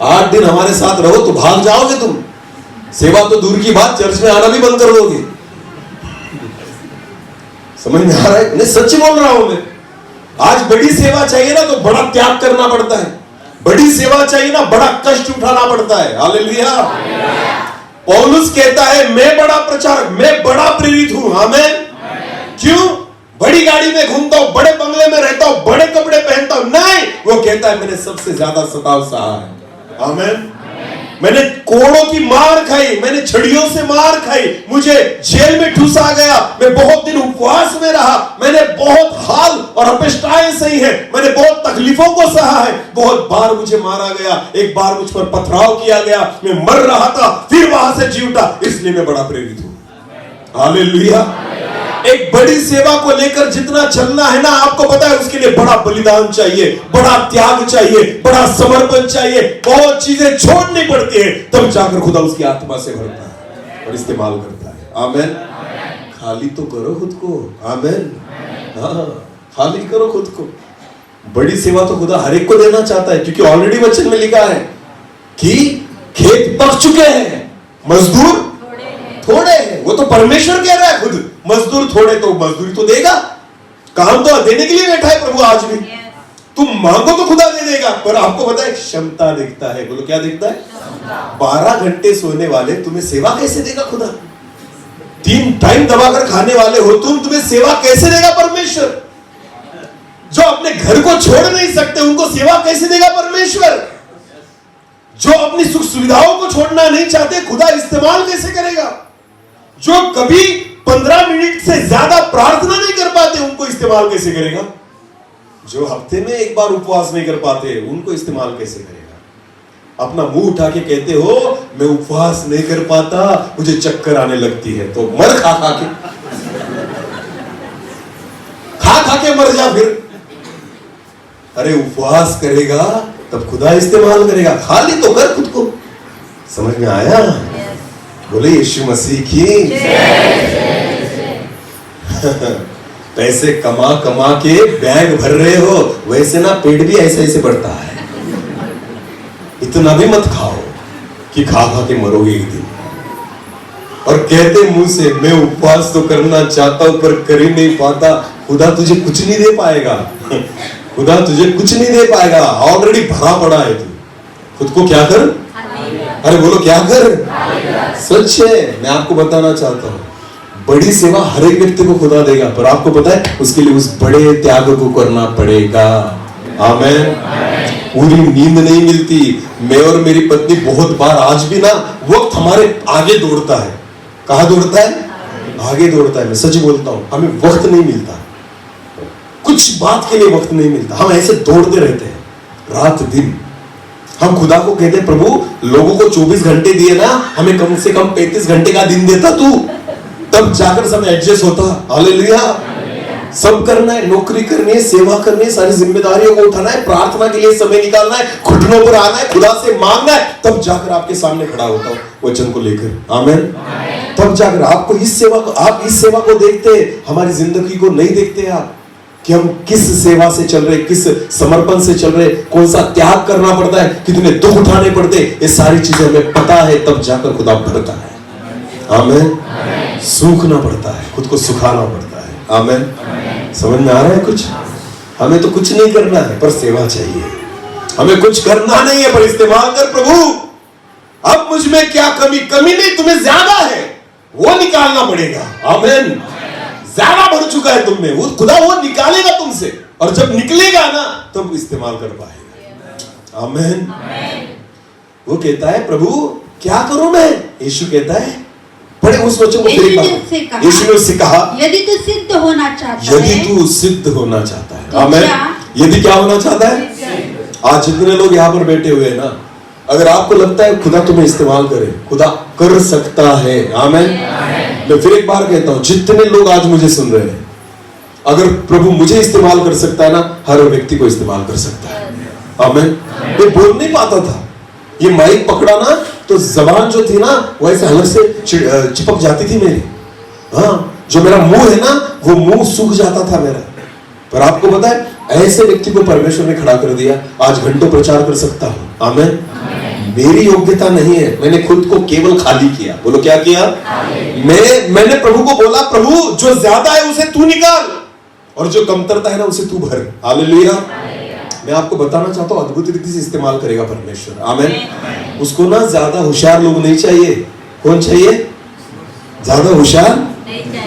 8 दिन हमारे साथ रहो तो भाग जाओगे तुम। सेवा तो दूर की बात, चर्च में आना भी बंद कर दोगे। समझ में आ रहा है? नहीं, सच बोल रहा हूं मैं। आज बड़ी सेवा चाहिए ना तो बड़ा त्याग करना पड़ता है, बड़ी सेवा चाहिए ना बड़ा कष्ट उठाना पड़ता है। हालेलुया। पौलुस कहता है मैं बड़ा प्रचारक, मैं बड़ा प्रेरित हूं। आमेन। क्यों? बड़ी गाड़ी में घूमता हूं, बड़े बंगले में रहता हूं, बड़े कपड़े पहनता हूं? नहीं, वो कहता है मैंने सबसे ज्यादा सताव सहा है। आमेन। मैंने कोड़ों की मार खाई, मैंने छड़ियों से मार खाई, मुझे जेल में ठूसा गया, मैं बहुत दिन उपवास में रहा, मैंने बहुत हाल और अपेष्टाएं सही है, मैंने बहुत तकलीफों को सहा है, बहुत बार मुझे मारा गया, एक बार मुझ पर पथराव किया गया, मैं मर रहा था, फिर वहां से जी उठा, इसलिए मैं बड़ा प्रेरित हूं। हालेलुया। एक बड़ी सेवा को लेकर जितना चलना है ना, आपको पता है उसके लिए बड़ा बलिदान चाहिए, बड़ा त्याग चाहिए, बड़ा समर्पण चाहिए, बहुत चीजें छोड़नी पड़ती है, तब जाकर खुदा उसकी आत्मा से भरता है और इस्तेमाल करता है। आमेन। खाली तो करो खुद को। आमेन। हाँ, खाली करो खुद को। बड़ी सेवा तो खुदा हर एक को देना चाहता है, क्योंकि ऑलरेडी वचन में लिखा है कि खेत पक चुके हैं, मजदूर थोड़े हैं। वो तो परमेश्वर कह रहा है खुद, मजदूर थोड़े, तो मजदूरी तो देगा, काम तो देने के लिए बैठा है प्रभु आज भी। तुम मांगो तो खुदा दे देगा, पर आपको पता है क्षमता देखता है। बोलो क्या देखता है? 12 घंटे सोने वाले तुम्हें सेवा कैसे देगा खुदा? 3 टाइम दबाकर खाने वाले हो तुम, तुम्हें सेवा कैसे देगा परमेश्वर? जो अपने घर को छोड़ नहीं सकते उनको सेवा कैसे देगा परमेश्वर? जो अपनी सुख सुविधाओं को छोड़ना नहीं चाहते खुदा इस्तेमाल कैसे करेगा? जो कभी 15 मिनट से ज्यादा प्रार्थना नहीं कर पाते उनको इस्तेमाल कैसे करेगा? जो हफ्ते में एक बार उपवास नहीं कर पाते उनको इस्तेमाल कैसे करेगा? अपना मुंह उठा के कहते हो मैं उपवास नहीं कर पाता, मुझे चक्कर आने लगती है, तो मर खा खा के मर जा फिर। अरे उपवास करेगा तब खुदा इस्तेमाल करेगा, खाली तो कर खुद को। समझ में आया? बोले यीशु मसीह की पैसे कमा कमा के बैग भर रहे हो, वैसे ना पेट भी ऐसे ऐसे बढ़ता है। इतना भी मत खाओ कि खा खा के मरोगे एक दिन। और कहते मुंह से मैं उपवास तो करना चाहता हूं पर कर ही नहीं पाता। खुदा तुझे कुछ नहीं दे पाएगा। खुदा तुझे कुछ नहीं दे पाएगा, ऑलरेडी भरा पड़ा है तू। खुद को क्या कर? अरे बोलो क्या कर? सच है, मैं आपको बताना चाहता हूं बड़ी सेवा हर एक व्यक्ति को खुदा देगा, पर आपको पता है उसके लिए उस बड़े त्याग को करना पड़ेगा। आमेन। पूरी नींद नहीं मिलती। मैं और मेरी पत्नी बहुत बार, आज भी ना वक्त हमारे आगे दौड़ता है। कहां दौड़ता है? आगे दौड़ता है। मैं सच बोलता हूं, हमें वक्त नहीं मिलता, कुछ बात के लिए वक्त नहीं मिलता। हम ऐसे दौड़ते रहते हैं रात दिन। हम खुदा को कहते हैं प्रभु लोगों को 24 घंटे दिए ना, हमें कम से कम 35 घंटे का दिन देता तू, तब जाकर सब एडजस्ट होता। हालेलुया। सब करना है, नौकरी करनी है, सेवा करनी है, सारी जिम्मेदारियों को उठाना है, प्रार्थना के लिए समय निकालना है, घुटनों पर आना है, खुदा से मांगना है, तब जाकर आपके सामने खड़ा होता हूं वचन को लेकर। आमेन। तब जाकर आपको इस सेवा को, आप इस सेवा को देखते, हमारी जिंदगी को नहीं देखते आप कि हम किस सेवा से चल रहे, किस समर्पण से चल रहे, कौन सा त्याग करना पड़ता है, कितने दुख उठाने पड़ते, ये सारी चीजें हमें पता है। तब जाकर खुदा भरता है। आमेन। सूखना पड़ता है, खुद को सुखाना पड़ता है। आमेन। समझ में आ रहा है कुछ? हमें तो कुछ नहीं करना है पर सेवा चाहिए। हमें कुछ करना नहीं है पर इस्तेमाल कर प्रभु। अब मुझ में क्या कमी? कमी नहीं, तुम्हें ज्यादा है, वो निकालना पड़ेगा। आमेन। ज्यादा भर चुका है तुम में, वो खुदा वो निकालेगा तुमसे, और जब निकलेगा ना तब इस्तेमाल कर पाएगा। आमीन। वो कहता है प्रभु क्या करूं मैं? यीशु कहता है, पढ़े उस वचन को फिर एक बार। यीशु ने उससे कहा, यदि तू सिद्ध होना चाहता है, यदि तू सिद्ध होना चाहता है। तो आमीन। यदि क्या होना चाहता है? आज जितने लोग यहाँ पर बैठे हुए हैं ना, अगर आपको लगता है खुदा तुम्हें इस्तेमाल करे, खुदा कर सकता है। आमीन। मैं फिर एक बार कहता हूं, जितने लोग आज मुझे सुन रहे हैं, अगर प्रभु मुझे इस्तेमाल कर सकता है ना, हर व्यक्ति को इस्तेमाल कर सकता है। आमीन। मैं बोल नहीं पाता था, ये माइक पकड़ा ना तो जबान जो थी ना वो ऐसे हलक से चिपक जाती थी मेरी। हाँ, जो मेरा मुंह है ना वो मुंह सूख जाता था मेरा। पर आपको पता है, ऐसे व्यक्ति को परमेश्वर ने खड़ा कर दिया, आज घंटों प्रचार कर सकता हूं। आमीन। मेरी योग्यता नहीं है, मैंने खुद को केवल खाली किया। बोलो क्या किया? मैंने प्रभु को बोला, प्रभु जो ज्यादा है उसे तू निकाल, और जो कमतरता है ना उसे तू भर। हालेलुया। मैं आपको बताना चाहता हूं, अद्भुत रीति से इस्तेमाल करेगा परमेश्वर। आमीन। उसको ना ज्यादा होशियार लोग नहीं चाहिए। कौन चाहिए? ज्यादा होशियार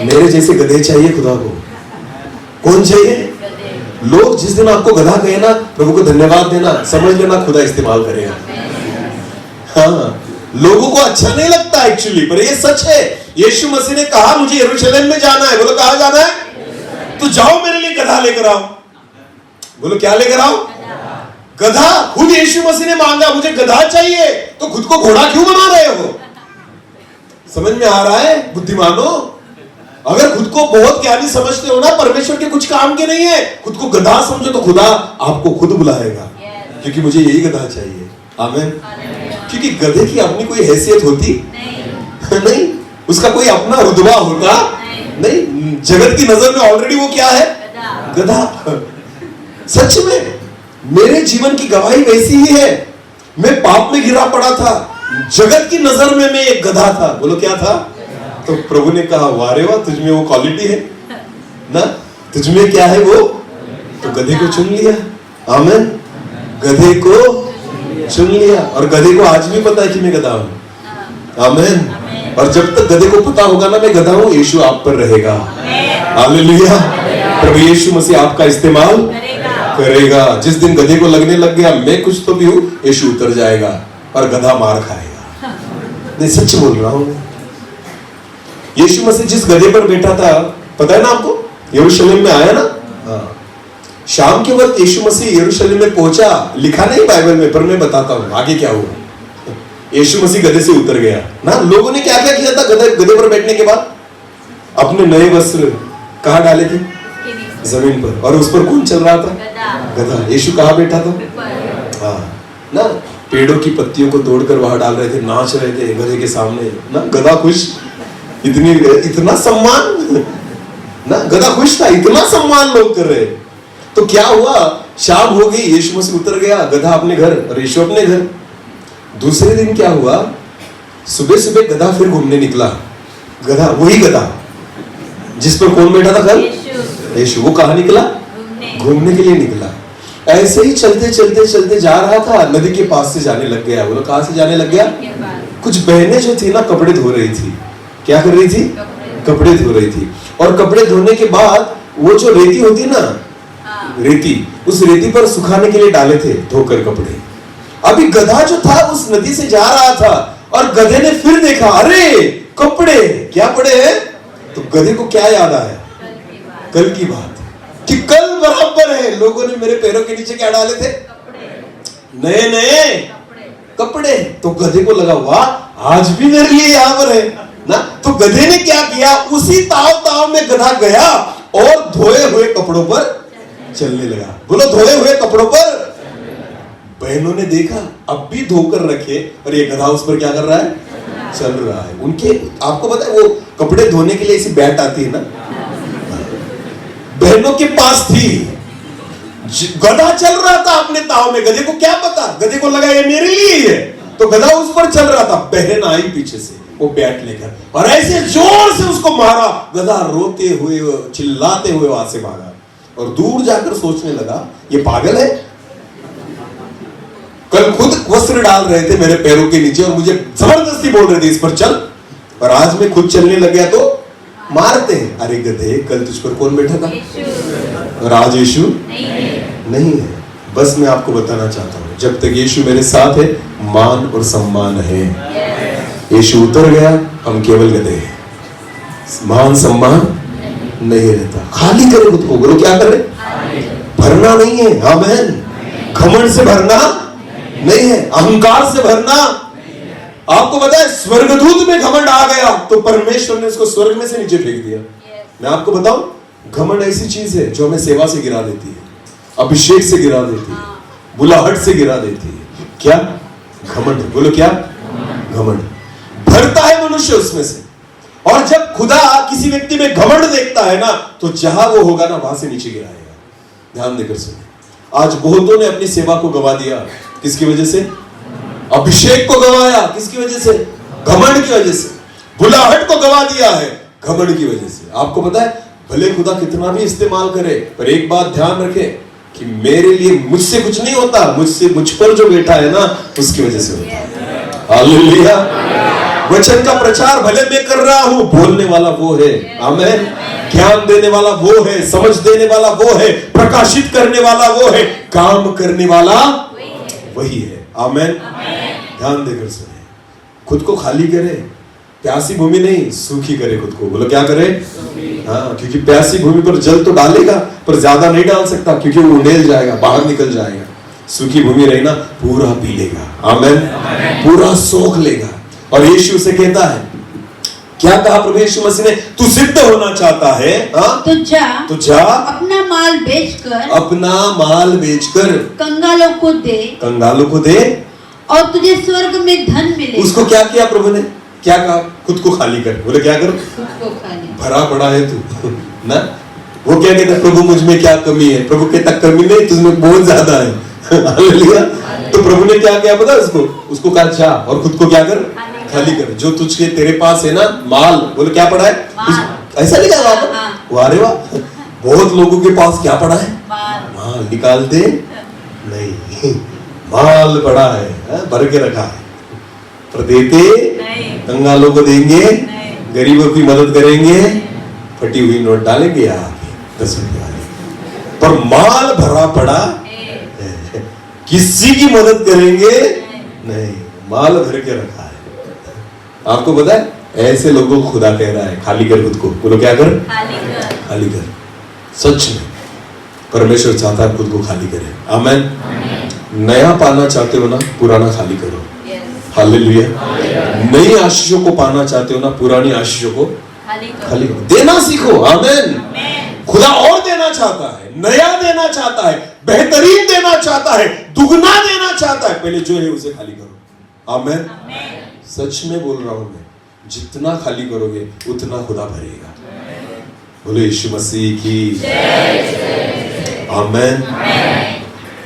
मेरे जैसे गधे चाहिए खुदा को। कौन चाहिए? लोग जिस दिन आपको गधा कहे ना, प्रभु को धन्यवाद देना, समझ लेना खुदा इस्तेमाल करेगा। हाँ, लोगों को अच्छा नहीं लगता एक्चुअली, पर ये सच है। यीशु मसीह ने कहा मुझे यरूशलेम में जाना है। बोलो कहां जाना है? तो जाओ मेरे लिए गधा लेकर आओ। बोलो क्या लेकर आओ? गधा। खुद यीशु मसीह ने मांगा मुझे गधा चाहिए, तो खुद को घोड़ा क्यों बना रहे हो? समझ में आ रहा है बुद्धिमानो? अगर खुद को बहुत ज्ञानी समझते हो ना, परमेश्वर के कुछ काम के नहीं है, खुद को गधा समझो तो खुदा आपको खुद बुलाएगा, क्योंकि मुझे यही गधा चाहिए। आमीन। क्योंकि गधे की अपनी कोई हैसियत होती नहीं, उसका कोई अपना रुतबा होता नहीं। जगत की नजर में ऑलरेडी वो क्या है? गधा। सच में मेरे जीवन की गवाही वैसी ही है। मैं पाप में गिरा पड़ा था, जगत की नजर में मैं एक गधा था। बोलो क्या था? तो प्रभु ने कहा वाह रे वाह, तुझमें वो क्वालिटी है ना, तुझमें क्या है वो, तो गधे को चुन लिया। आमीन। गधे को चुन लिया, और गधे को आज भी पता है कि मैं गधा हूं। आमीन। और जब तक गधे को पता होगा ना मैं गधा हूं, यीशु आप पर रहेगा। हालेलुया। प्रभु यीशु मसीह आपका इस्तेमाल करेगा। जिस दिन गधे को लगने लग गया मैं कुछ तो भी हूं, यीशु उतर जाएगा और गधा मार खाएगा। नहीं, सच बोल रहा हूं। यीशु मसीह जिस गधे पर बैठा था, पता है ना आपको, यरूशलेम में आया ना। हाँ, शाम के वक्त यीशु मसीह यरूशलेम में पहुंचा। लिखा नहीं बाइबल में, पर मैं बताता हूं आगे क्या हुआ। यीशु मसीह गधे से उतर गया ना। लोगों ने क्या क्या किया था गधे पर बैठने के बाद? अपने नए वस्त्र कहां डाले थे? जमीन पर। और उस पर कौन चल रहा था? गधा। यीशु कहां बैठा था? हाँ ना, पेड़ों की पत्तियों को तोड़कर वहां डाल रहे थे, नाच रहे थे गधे के सामने ना। गधा खुश, इतना सम्मान ना, गधा खुश था, इतना सम्मान लोग कर रहे। तो क्या हुआ, शाम हो गई, यीशु मसीह उतर गया, गधा अपने घर और यीशु अपने घर। दूसरे दिन क्या हुआ, सुबह सुबह गधा फिर घूमने निकला। गधा, वही गधा जिस पर कौन बैठा था कल? यीशु। वो कहां निकला? घूमने के लिए निकला। ऐसे ही चलते चलते चलते जा रहा था, नदी के पास से जाने लग गया। बोलो कहां से जाने लग गया? कुछ बहनें जो थी ना, कपड़े धो रही थी। क्या कर रही थी? कपड़े धो रही थी। और कपड़े धोने के बाद वो जो रेती होती ना, रेती, उस रेती पर सुखाने के लिए डाले थे धोकर कपड़े। अभी गधा जो था उस नदी से जा रहा था, और गधे ने फिर देखा, अरे कपड़े क्या पड़े हैं। तो गधे को क्या याद आया? कल की बात, कि कल बराबर है लोगों ने मेरे पैरों के नीचे क्या डाले थे? नए नए कपड़े। तो गधे को लगा वाह, आज भी मेरे लिए यहाँ पर है ना। तो गधे ने क्या किया, उसी ताव ताव में गधा गया और धोए हुए कपड़ों पर चलने लगा। बोलो धोए हुए कपड़ों पर। बहनों ने देखा अब भी धोकर रखे, और ये गधा उस पर क्या कर रहा है? चल रहा है। उनके, आपको पता है वो कपड़े धोने के लिए ऐसी बैट आती है ना, बहनों के पास थी। गधा चल रहा था अपने ताव में, गधे को क्या पता, गधे को लगा ये मेरे लिए ही है, तो गधा उस पर चल रहा था। बहन आई पीछे से वो बैट लेकर, और ऐसे जोर से उसको मारा। गधा रोते हुए चिल्लाते हुए वहां से भागा, और दूर जाकर सोचने लगा ये पागल है। कल खुद वस्त्र डाल रहे थे मेरे पैरों के नीचे, और मुझे जबरदस्ती बोल रहे थे इस पर चल, और आज मैं खुद चलने लग गया तो मारते हैं। अरे गधे, कल तुझ पर कौन बैठा था? और आज यीशु नहीं है। बस मैं आपको बताना चाहता हूँ, जब तक यीशु मेरे साथ है, मान और सम्मान है। यीशु उतर गया, हम केवल गधे हैं, मान सम्मान नहीं रहता। खाली करे खुद को, बोलो क्या करे? भरना नहीं है। आमीन। घमंड से भरना नहीं है, अहंकार से भरना। आपको पता है, स्वर्गदूत में घमंड आ गया तो परमेश्वर ने उसको स्वर्ग में से नीचे फेंक दिया। मैं आपको बताऊं, घमंड ऐसी चीज है जो हमें सेवा से गिरा देती है, अभिषेक से गिरा देती है, बुलाहट से गिरा देती है। क्या? घमंड। बोलो क्या? घमंड। भरता है मनुष्य उसमें से, और जब खुदा किसी व्यक्ति में घमंड देखता है ना, तो जहां वो होगा ना, वहां से नीचे गिराएगा। ध्यान देकर सुनिए, आज बहुतों ने अपनी सेवा को गवा दिया। किसकी वजह से? अभिषेक को गवाया। किसकी वजह से? घमंड की वजह से। बुलाहट को गवा दिया है घमंड की वजह से। आपको पता है, भले खुदा कितना भी इस्तेमाल करे, पर एक बात ध्यान रखे कि मेरे लिए, मुझसे कुछ नहीं होता, मुझ पर जो बैठा है ना, उसकी वजह से होता है। हालेलुया। वचन का प्रचार भले मैं कर रहा हूं, बोलने वाला वो है। आमीन। ज्ञान देने वाला वो है, समझ देने वाला वो है, प्रकाशित करने वाला वो है, काम करने वाला वही है। आमीन। ध्यान देकर सुने, खुद को खाली करे, प्यासी भूमि नहीं, सूखी करे खुद को। बोलो क्या करे? हाँ, क्योंकि प्यासी भूमि पर जल तो डालेगा, पर ज्यादा नहीं डाल सकता, क्योंकि वो उंडेल जाएगा, बाहर निकल जाएगा। सूखी भूमि रही ना, पूरा पी लेगा। आमीन। पूरा सोख लेगा। और यीशु से कहता है, क्या कहा प्रभु यीशु मसीह ने? तू सिद्ध होना चाहता है, हाँ? तो जा अपना माल बेचकर कंगालों को दे और तुझे स्वर्ग में धन मिलेगा। उसको क्या किया प्रभु ने? क्या कहा? खुद को खाली कर। बोले क्या कर? खुद को खाली। भरा पड़ा है तू ना। वो क्या कहता? प्रभु मुझ में क्या कमी है? प्रभु कहता कमी नहीं, तुझमें बहुत ज्यादा है। हालेलुया। तो प्रभु ने क्या किया पता? उसको कहा जा और खुद को क्या कर? खाली कर। जो तुझके तेरे पास है ना माल, बोले क्या पड़ा है? ऐसा लिखा है। वाह रे वाह, बहुत लोगों के पास क्या पड़ा है? माल। निकाल दे नहीं, माल पड़ा है, भर के रखा है, पर देते कंगालों को देंगे, गरीबों की मदद करेंगे, फटी हुई नोट डालेंगे आगे 10 रुपए वाले, पर माल भरा पड़ा किसी की मदद करेंगे नहीं, माल भर के रखा है। आपको पता है, ऐसे लोगों को खुदा कह रहा है खाली कर खुद को। बोलो क्या कर? खाली कर। सच में परमेश्वर चाहता है खुद को खाली करे। आमीन। नया पाना चाहते हो ना, पुराना खाली करो। हालेलुया। नई आशीषों को पाना चाहते हो ना, पुरानी आशीषों को खाली करो। देना सीखो। आमीन। खुदा और देना चाहता है, नया देना चाहता है, बेहतरीन देना चाहता है, दुगना देना चाहता है। पहले जो है उसे खाली करो। आमीन। सच में बोल रहा हूं मैं, जितना खाली करोगे उतना खुदा भरेगा। बोलो यीशु मसीह की आमीन।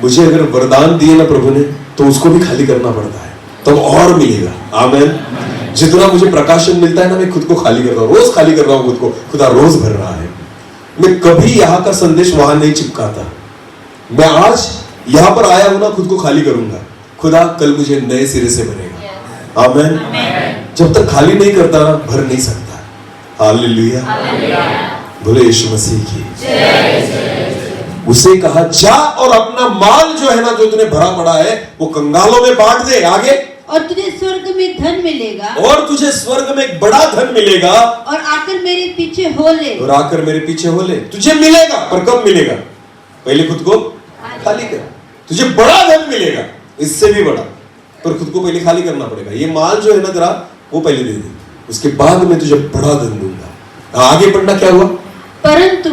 मुझे अगर वरदान दिए ना प्रभु ने, तो उसको भी खाली करना पड़ता है, तब और मिलेगा। आमीन। जितना मुझे प्रकाशन मिलता है ना, मैं खुद को खाली कर रहा हूं, रोज खाली कर रहा हूं खुद को, खुदा रोज भर रहा है। मैं कभी यहाँ का संदेश वहां नहीं चिपकाता। मैं आज यहाँ पर आया हूं ना, खुद को खाली करूंगा, खुदा कल मुझे नए सिरे से भरेगा। आमीन। जब तक खाली नहीं करता ना, भर नहीं सकता। हालेलुया। बोले यीशु मसीह की। उसे कहा जा और अपना माल जो है ना, जो तूने भरा पड़ा है, वो कंगालों में बांट दे। आगे, और तुझे स्वर्ग में धन मिलेगा, और तुझे स्वर्ग में एक बड़ा धन मिलेगा, और आकर मेरे पीछे हो ले। और आकर मेरे पीछे हो ले। तुझे मिलेगा, पर कब मिलेगा? पहले खुद को खाली कर। तुझे बड़ा धन मिलेगा, इससे भी बड़ा, पर खुद को पहले खाली करना पड़ेगा। ये माल जो है ना तेरा, वो पहले दे दे, उसके बाद में तुझे बड़ा धन दूंगा। आगे पढ़ना क्या हुआ? परंतु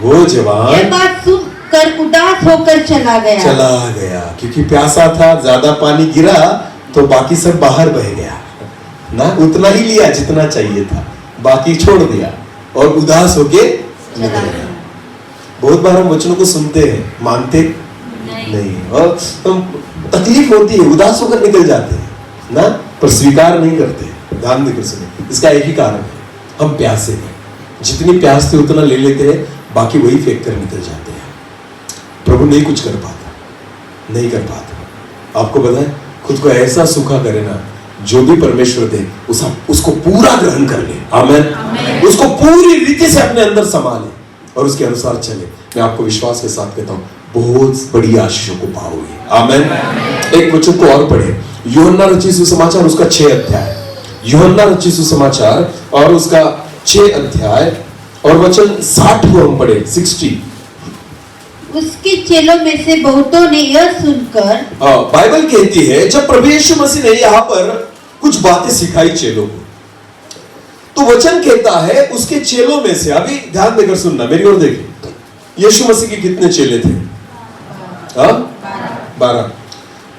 वो जवान ये बात सुनकर उदास होकर चला गया। क्योंकि प्यासा था, ज्यादा पानी गिरा तो बाकी सब बाहर बह गया ना, उतना ही लिया जितना चाहिए था, बाकी छोड़ दिया और उदास होके निकल गया। बहुत बार हम वचनों को सुनते हैं, मानते नहीं, और तकलीफ होती है, उदास होकर निकल जाते हैं ना, पर स्वीकार नहीं करते। ध्यान देकर सुने, इसका एक ही कारण है, हम प्यासे हैं। जितनी प्यास थी उतना ले लेते हैं, बाकी वही फेंक कर निकल जाते हैं। प्रभु नहीं कुछ कर पाता, नहीं कर पाता। आपको पता है, खुद को ऐसा सूखा करे ना, जो भी परमेश्वर दे उसको पूरा ग्रहण कर ले। आमीन। उसको पूरी रीति से अपने अंदर संभाले और उसके अनुसार चले। मैं आपको विश्वास के साथ कहता हूं, बहुत बड़ी आशीषों को पाओगे। आमीन। एक वचन को और पढ़े, यूहन्ना रचित सुसमाचार उसका 6 अध्याय, यूहन्ना रचित सुसमाचार और उसका 6 अध्याय और वचन 60 को हम पढ़े, 60। उसके चेलों में से बहुतों ने यह सुनकर, बाइबल कहती है जब प्रभु यीशु मसीह ने यहाँ पर कुछ बातें सिखाई चेलों को, तो वचन कहता है उसके चेलों में से, अभी ध्यान देकर सुनना, मेरी ओर देखिए, यीशु मसीह के कितने चेले थे? 12।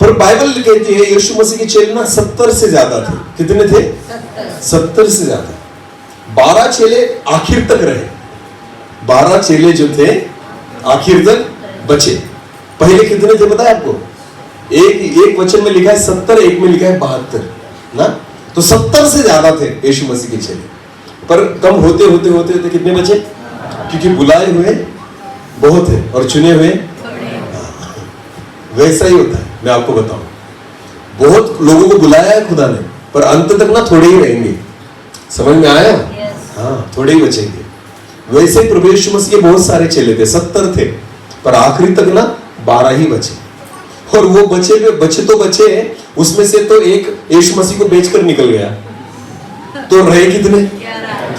पर बाइबल कहती है यीशु मसीह के चेले ना 70 से ज्यादा थे। कितने थे? 70 से ज्यादा। 12 चेले आखिर तक रहे, 12 चेले जो थे आखिर तक बचे। पहले कितने थे पता है आपको? एक वचन में लिखा है 70, एक में लिखा है 72 ना, तो 70 से ज्यादा थे यीशु मसीह के चेले। पर कम होते होते होते होते कितने बचे? क्योंकि बुलाए हुए बहुत है और चुने हुए वैसा ही होता है। मैं आपको बताऊं, बहुत लोगों को बुलाया है खुदा ने, पर अंत तक ना थोड़े ही रहेंगे। समझ में आया? हाँ, थोड़े ही बचेंगे। वैसे ही प्रभु यीशु मसीह के बहुत सारे चेले थे, 70 थे, पर आखिरी तक ना 12 ही बचे। और वो बचे, उसमें से तो एक यीशु मसीह को बेचकर निकल गया, तो रहे कितने?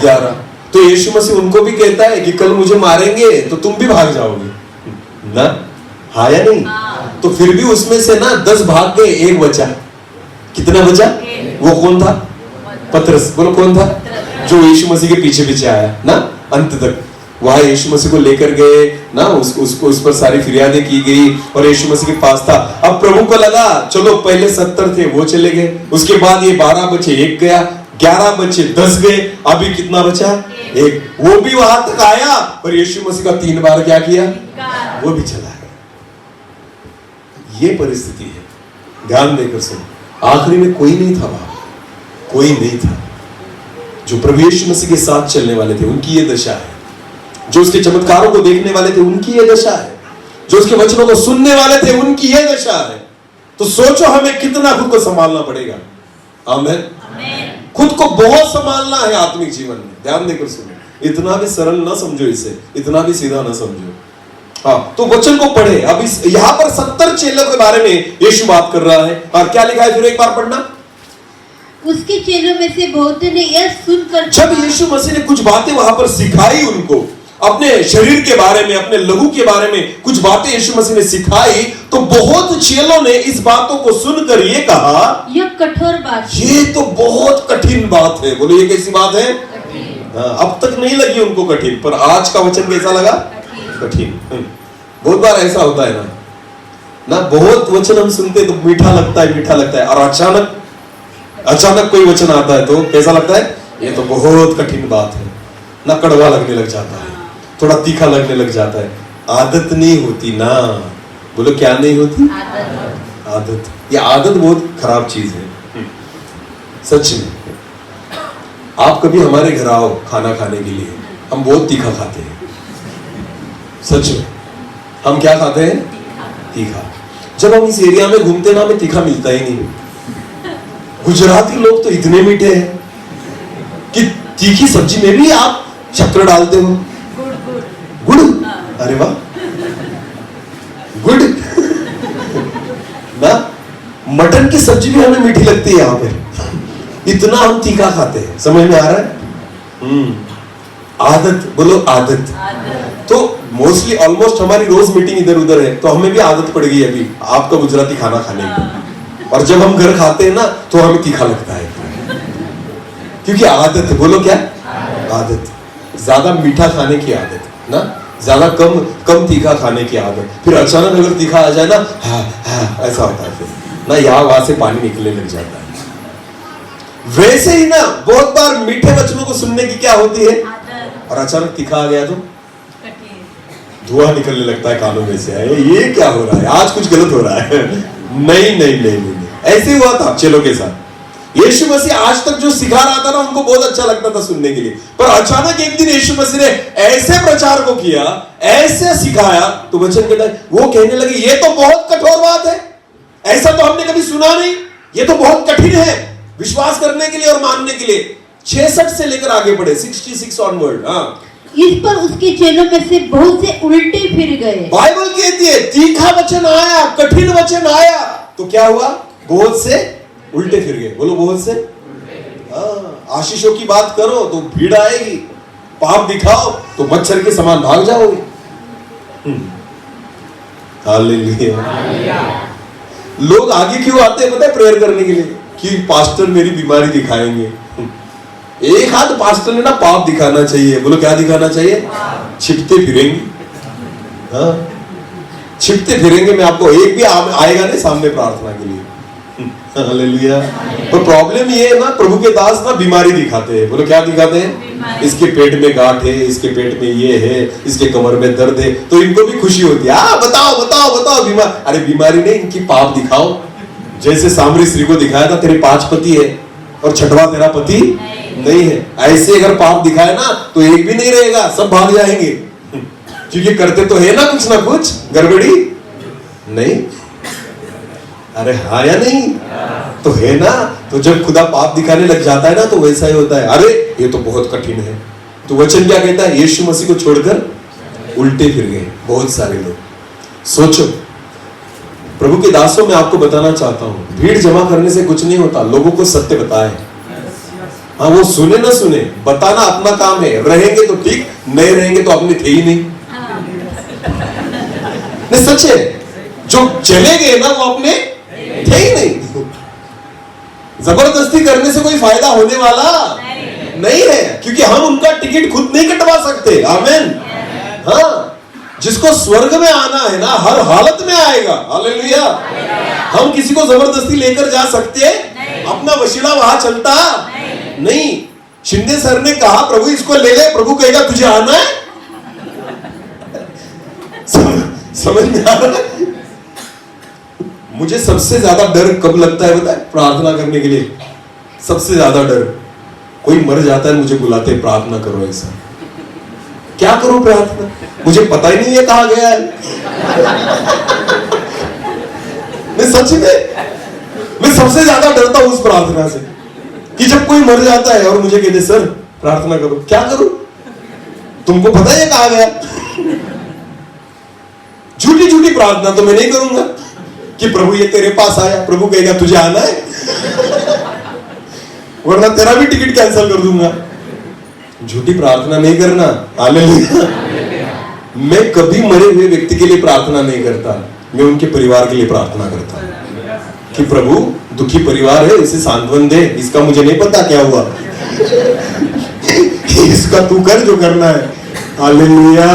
11। तो यीशु मसीह उनको भी कहता है कि कल मुझे मारेंगे तो तुम भी भाग जाओगे ना, हाँ या नहीं? तो फिर भी उसमें से ना 10 भाग गए, एक बचा। कितना बचा? वो कौन था? पतरस। बोलो कौन था? जो यीशु मसीह के पीछे पीछे आया ना अंत तक। वहां यीशु मसीह को लेकर गए ना, उस पर सारी फिरियादें की गई और यीशु मसीह के पास था। अब प्रभु को लगा चलो पहले 70 थे वो चले गए, उसके बाद ये 12 बचे, एक गया, 11 बचे, 10 गए, अभी कितना बचा? एक। वो भी वहां तक आया, पर यीशु मसीह का 3 बार क्या किया? वो भी चला गया। ये परिस्थिति है, ध्यान देकर सुनो। आखिरी में कोई नहीं था वहां, कोई नहीं था। जो प्रभु यीशु मसीह के साथ चलने वाले थे उनकी ये दशा है, जो उसके चमत्कारों को देखने वाले थे उनकी ये दशा है, जो उसके वचनों को सुनने वाले थे उनकी ये दशा है। तो सोचो हमें कितना खुद को संभालना पड़ेगा। आमीन। खुद को बहुत संभालना है आत्मिक जीवन में। ध्यान देकर सुनो, इतना भी सरल ना समझो इसे, इतना भी सीधा ना समझो। हाँ, तो वचन को पढ़े। अब यहाँ पर 70 चेलों के बारे में यीशु बात कर रहा है, और क्या लिखा है फिर एक बार पढ़ना। उसके चेलों में से बहुतों ने यह सुनकर, जब यीशु मसीह ने कुछ बातें वहां पर सिखाई उनको, अपने शरीर के बारे में, अपने लहू के बारे में कुछ बातें यीशु मसीह ने सिखाई, तो बहुत चेलों ने इस बातों को सुनकर ये कहा, यह कठोर बात, ये तो बहुत कठिन बात है। बोलो ये कैसी बात है? अब तक नहीं लगी उनको कठिन, पर आज का वचन कैसा लगा? कठिन। बहुत बार ऐसा होता है ना, बहुत वचन हम सुनते तो मीठा लगता है, और अचानक कोई वचन आता है तो कैसा लगता है? ये तो बहुत कठिन बात है ना, कड़वा लगने लग जाता है, थोड़ा तीखा लगने लग जाता है। आदत नहीं होती ना। बोलो क्या नहीं होती? आदत। ये आदत बहुत खराब चीज है सच में। आप कभी हमारे घर आओ खाना खाने के लिए, हम बहुत तीखा खाते हैं सच में। हम क्या खाते हैं? तीखा। जब हम इस एरिया में घूमते ना, हमें तीखा मिलता ही नहीं। गुजराती लोग तो इतने मीठे हैं कि तीखी सब्जी में भी आप शक्कर डालते हो। गुड़। अरे वाह, गुड़ ना। मटन की सब्जी भी हमें मीठी लगती है यहाँ पे, इतना हम तीखा खाते हैं। समझ में आ रहा है? आदत। बोलो आदत। तो मोस्टली ऑलमोस्ट हमारी रोज मीटिंग इधर उधर है, तो हमें भी आदत पड़ गई अभी आपका गुजराती खाना खाने की। और जब हम घर खाते हैं ना तो हमें तीखा लगता है, क्योंकि आदत है। बोलो क्या? आदत। ज्यादा मीठा खाने की आदत ना, ज्यादा कम तीखा खाने की आदत। फिर अचानक अगर तीखा आ जाए ना, ऐसा होता है फिर ना, यहाँ वहां से पानी निकलने लग जाता है। वैसे ही ना बहुत बार मीठे वचनों को सुनने की क्या होती है, और अचानक तीखा आ गया तो धुआं निकलने लगता है कानों में से। ये क्या हो रहा है? आज कुछ गलत हो रहा है। नहीं। ऐसे हुआ था चेलों के साथ। यीशु मसीह आज तक जो सिखा रहा था ना, उनको बहुत अच्छा लगता था सुनने के लिए, पर अचानक एक दिन यीशु मसीह ने ऐसे प्रचार को किया, ऐसे सिखाया, तो वचन कहता है वो कहने लगे ये तो बहुत कठोर बात है, ऐसा तो हमने कभी सुना नहीं, ये तो बहुत कठिन है। विश्वास करने के लिए और मानने के लिए 66 से लेकर आगे बढ़े, 66 ऑनवर्ड। हाँ, इस पर उसके चेलों में से बहुत से उल्टे फिर गए। बाइबल कहती है तीखा वचन आया, कठिन वचन आया, तो क्या हुआ? बहुत से उल्टे फिर गए। बोलो बहुत से। आशीषों की बात करो तो भीड़ आएगी, पाप दिखाओ तो मच्छर के समान भाग जाओगे। हालेलुया। लोग आगे क्यों आते हैं पता है? प्रेयर करने के लिए, कि पास्टर मेरी बीमारी दिखाएंगे। एक हाथ पास्टर ने ना पाप दिखाना चाहिए। बोलो क्या दिखाना चाहिए? छिपते फिरेंगे। हाँ, छिपते फिरेंगे। मैं आपको एक भी आएगा नहीं सामने प्रार्थना के लिए। हालेलुया। तो प्रॉब्लम ये है ना, प्रभु के दास ना बीमारी दिखाते हैं। बोलो क्या दिखाते हैं? इसके पेट में गांठ है, इसके पेट में ये है, इसके कमर में दर्द है, तो इनको भी खुशी होती है। बताओ बताओ बताओ बीमार। अरे बीमारी नहीं, इनकी पाप दिखाओ। जैसे सामरी स्त्री को दिखाया था तेरे 5 पति है और छठवां तेरा पति नहीं है, ऐसे अगर पाप दिखाए ना तो एक भी नहीं रहेगा, सब भाग जाएंगे। क्योंकि करते तो है ना कुछ गड़बड़ी नहीं। अरे हाँ या नहीं? तो है ना। तो जब खुदा पाप दिखाने लग जाता है ना तो वैसा ही होता है। अरे ये तो बहुत कठिन है। तो वचन क्या कहता है? यीशु मसीह को छोड़कर उल्टे फिर गए बहुत सारे लोग। सोचो, प्रभु के दासों में आपको बताना चाहता हूं, भीड़ जमा करने से कुछ नहीं होता। लोगों को सत्य बताएं। हाँ, वो सुने ना सुने, बताना अपना काम है। रहेंगे तो ठीक, नहीं रहेंगे तो अपने थे ही नहीं। नहीं सच है, जो चले गए ना वो अपने थे ही नहीं। जबरदस्ती करने से कोई फायदा होने वाला नहीं है, क्योंकि हम उनका टिकट खुद नहीं कटवा सकते। आमीन। हाँ, जिसको स्वर्ग में आना है ना हर हालत में आएगा। हालेलुया। हम किसी को जबरदस्ती लेकर जा सकते? अपना वशीला वहां चलता नहीं। शिंदे सर ने कहा प्रभु इसको ले ले, प्रभु कहेगा तुझे आना है? समझ में आ रहा है? मुझे सबसे ज्यादा डर कब लगता है पता है? प्रार्थना करने के लिए सबसे ज्यादा डर, कोई मर जाता है, मुझे बुलाते हैं प्रार्थना करो। ऐसा क्या करूं प्रार्थना? मुझे पता ही नहीं है कहां गया है। मैं सच में, मैं सबसे ज्यादा डरता हूं उस प्रार्थना से कि जब कोई मर जाता है और मुझे कहते सर प्रार्थना करो। क्या करूं? तुमको पता है कहां गया? झूठी झूठी प्रार्थना तो मैं नहीं करूंगा कि प्रभु ये तेरे पास आया, प्रभु कहेगा तुझे आना है, वरना तेरा भी टिकट कैंसिल कर दूंगा। झूठी प्रार्थना नहीं करना। हालेलुया। मैं कभी मरे हुए व्यक्ति के लिए प्रार्थना नहीं करता, मैं उनके परिवार के लिए प्रार्थना करता कि प्रभु दुखी परिवार है, इसे सांत्वन दे, इसका मुझे नहीं पता क्या हुआ, इसका तू कर जो करना है। हालेलुया।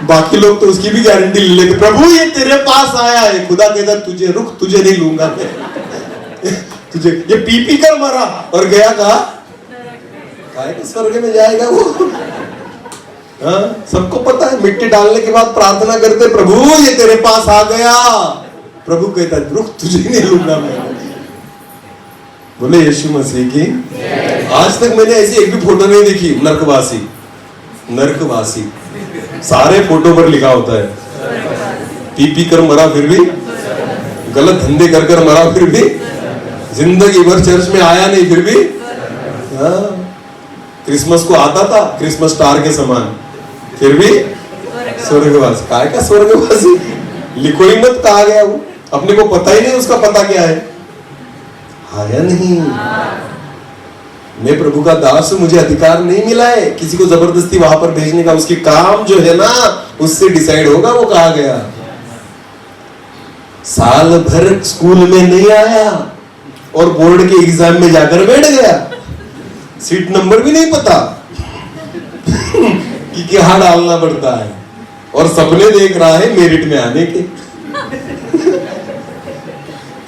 बाकी लोग तो उसकी भी गारंटी ले लेते, प्रभु ये तेरे पास आया है। खुदा कहता तुझे रुक, तुझे नहीं लूंगा तुझे। ये पी पी कर मरा और गया कहा? स्वर्ग में जाएगा वो। हाँ, सबको पता है। मिट्टी डालने के बाद प्रार्थना करते प्रभु ये तेरे पास आ गया, प्रभु कहता रुक तुझे नहीं लूंगा मैं। बोले यीशु मसीह की। आज तक मैंने ऐसी एक भी फोटो नहीं देखी नरकवासी। नरकवासी सारे फोटो पर लिखा होता है पी पी कर मरा फिर भी, गलत धंधे कर कर मरा फिर भी, जिंदगी भर चर्च में आया नहीं फिर भी। क्रिसमस को आता था क्रिसमस स्टार के समान, फिर भी स्वर्गवासी। काय का स्वर्गवासी? लिखो ही मत कहा गया वो, अपने को पता ही नहीं उसका पता क्या है। हाँ या नहीं? मैं प्रभु का दास हूं, मुझे अधिकार नहीं मिला है किसी को जबरदस्ती वहां पर भेजने का। उसकी काम जो है ना उससे डिसाइड होगा वो कहा गया। साल भर स्कूल में नहीं आया और बोर्ड के एग्जाम में जाकर बैठ गया, सीट नंबर भी नहीं पता कि क्या डालना पड़ता है, और सपने देख रहा है मेरिट में आने के।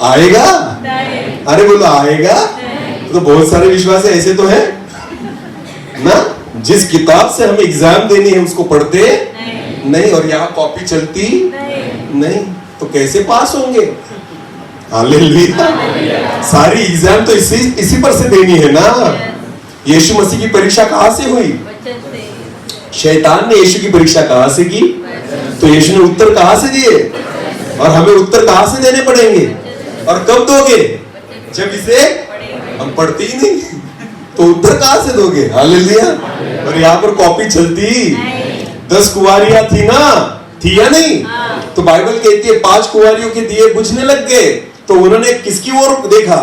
आएगा? अरे बोलो आएगा? तो बहुत सारे विश्वास ऐसे तो है ना, जिस किताब से हमें एग्जाम देनी है उसको पढ़ते नहीं और यहाँ कॉपी चलती नहीं, तो कैसे पास होंगे? हालेलुया। सारी एग्जाम तो इसी पर से देनी है ना। यीशु मसीह की परीक्षा कहां से हुई? शैतान ने यीशु की परीक्षा कहां से की? तो यीशु ने उत्तर कहां से दिए? और हमें उत्तर कहां से देने पड़ेंगे? और कब दोगे? जब इसे हम पढ़ते ही नहीं, तो उत्तर कहां से दोगे? हालेलुया। और यहाँ पर कॉपी चलती 10 कुंवारियां थी ना, थी या नहीं? तो बाइबल कहती है 5 कुंवारियों के दिए बुझने लग गए, तो उन्होंने किसकी ओर देखा?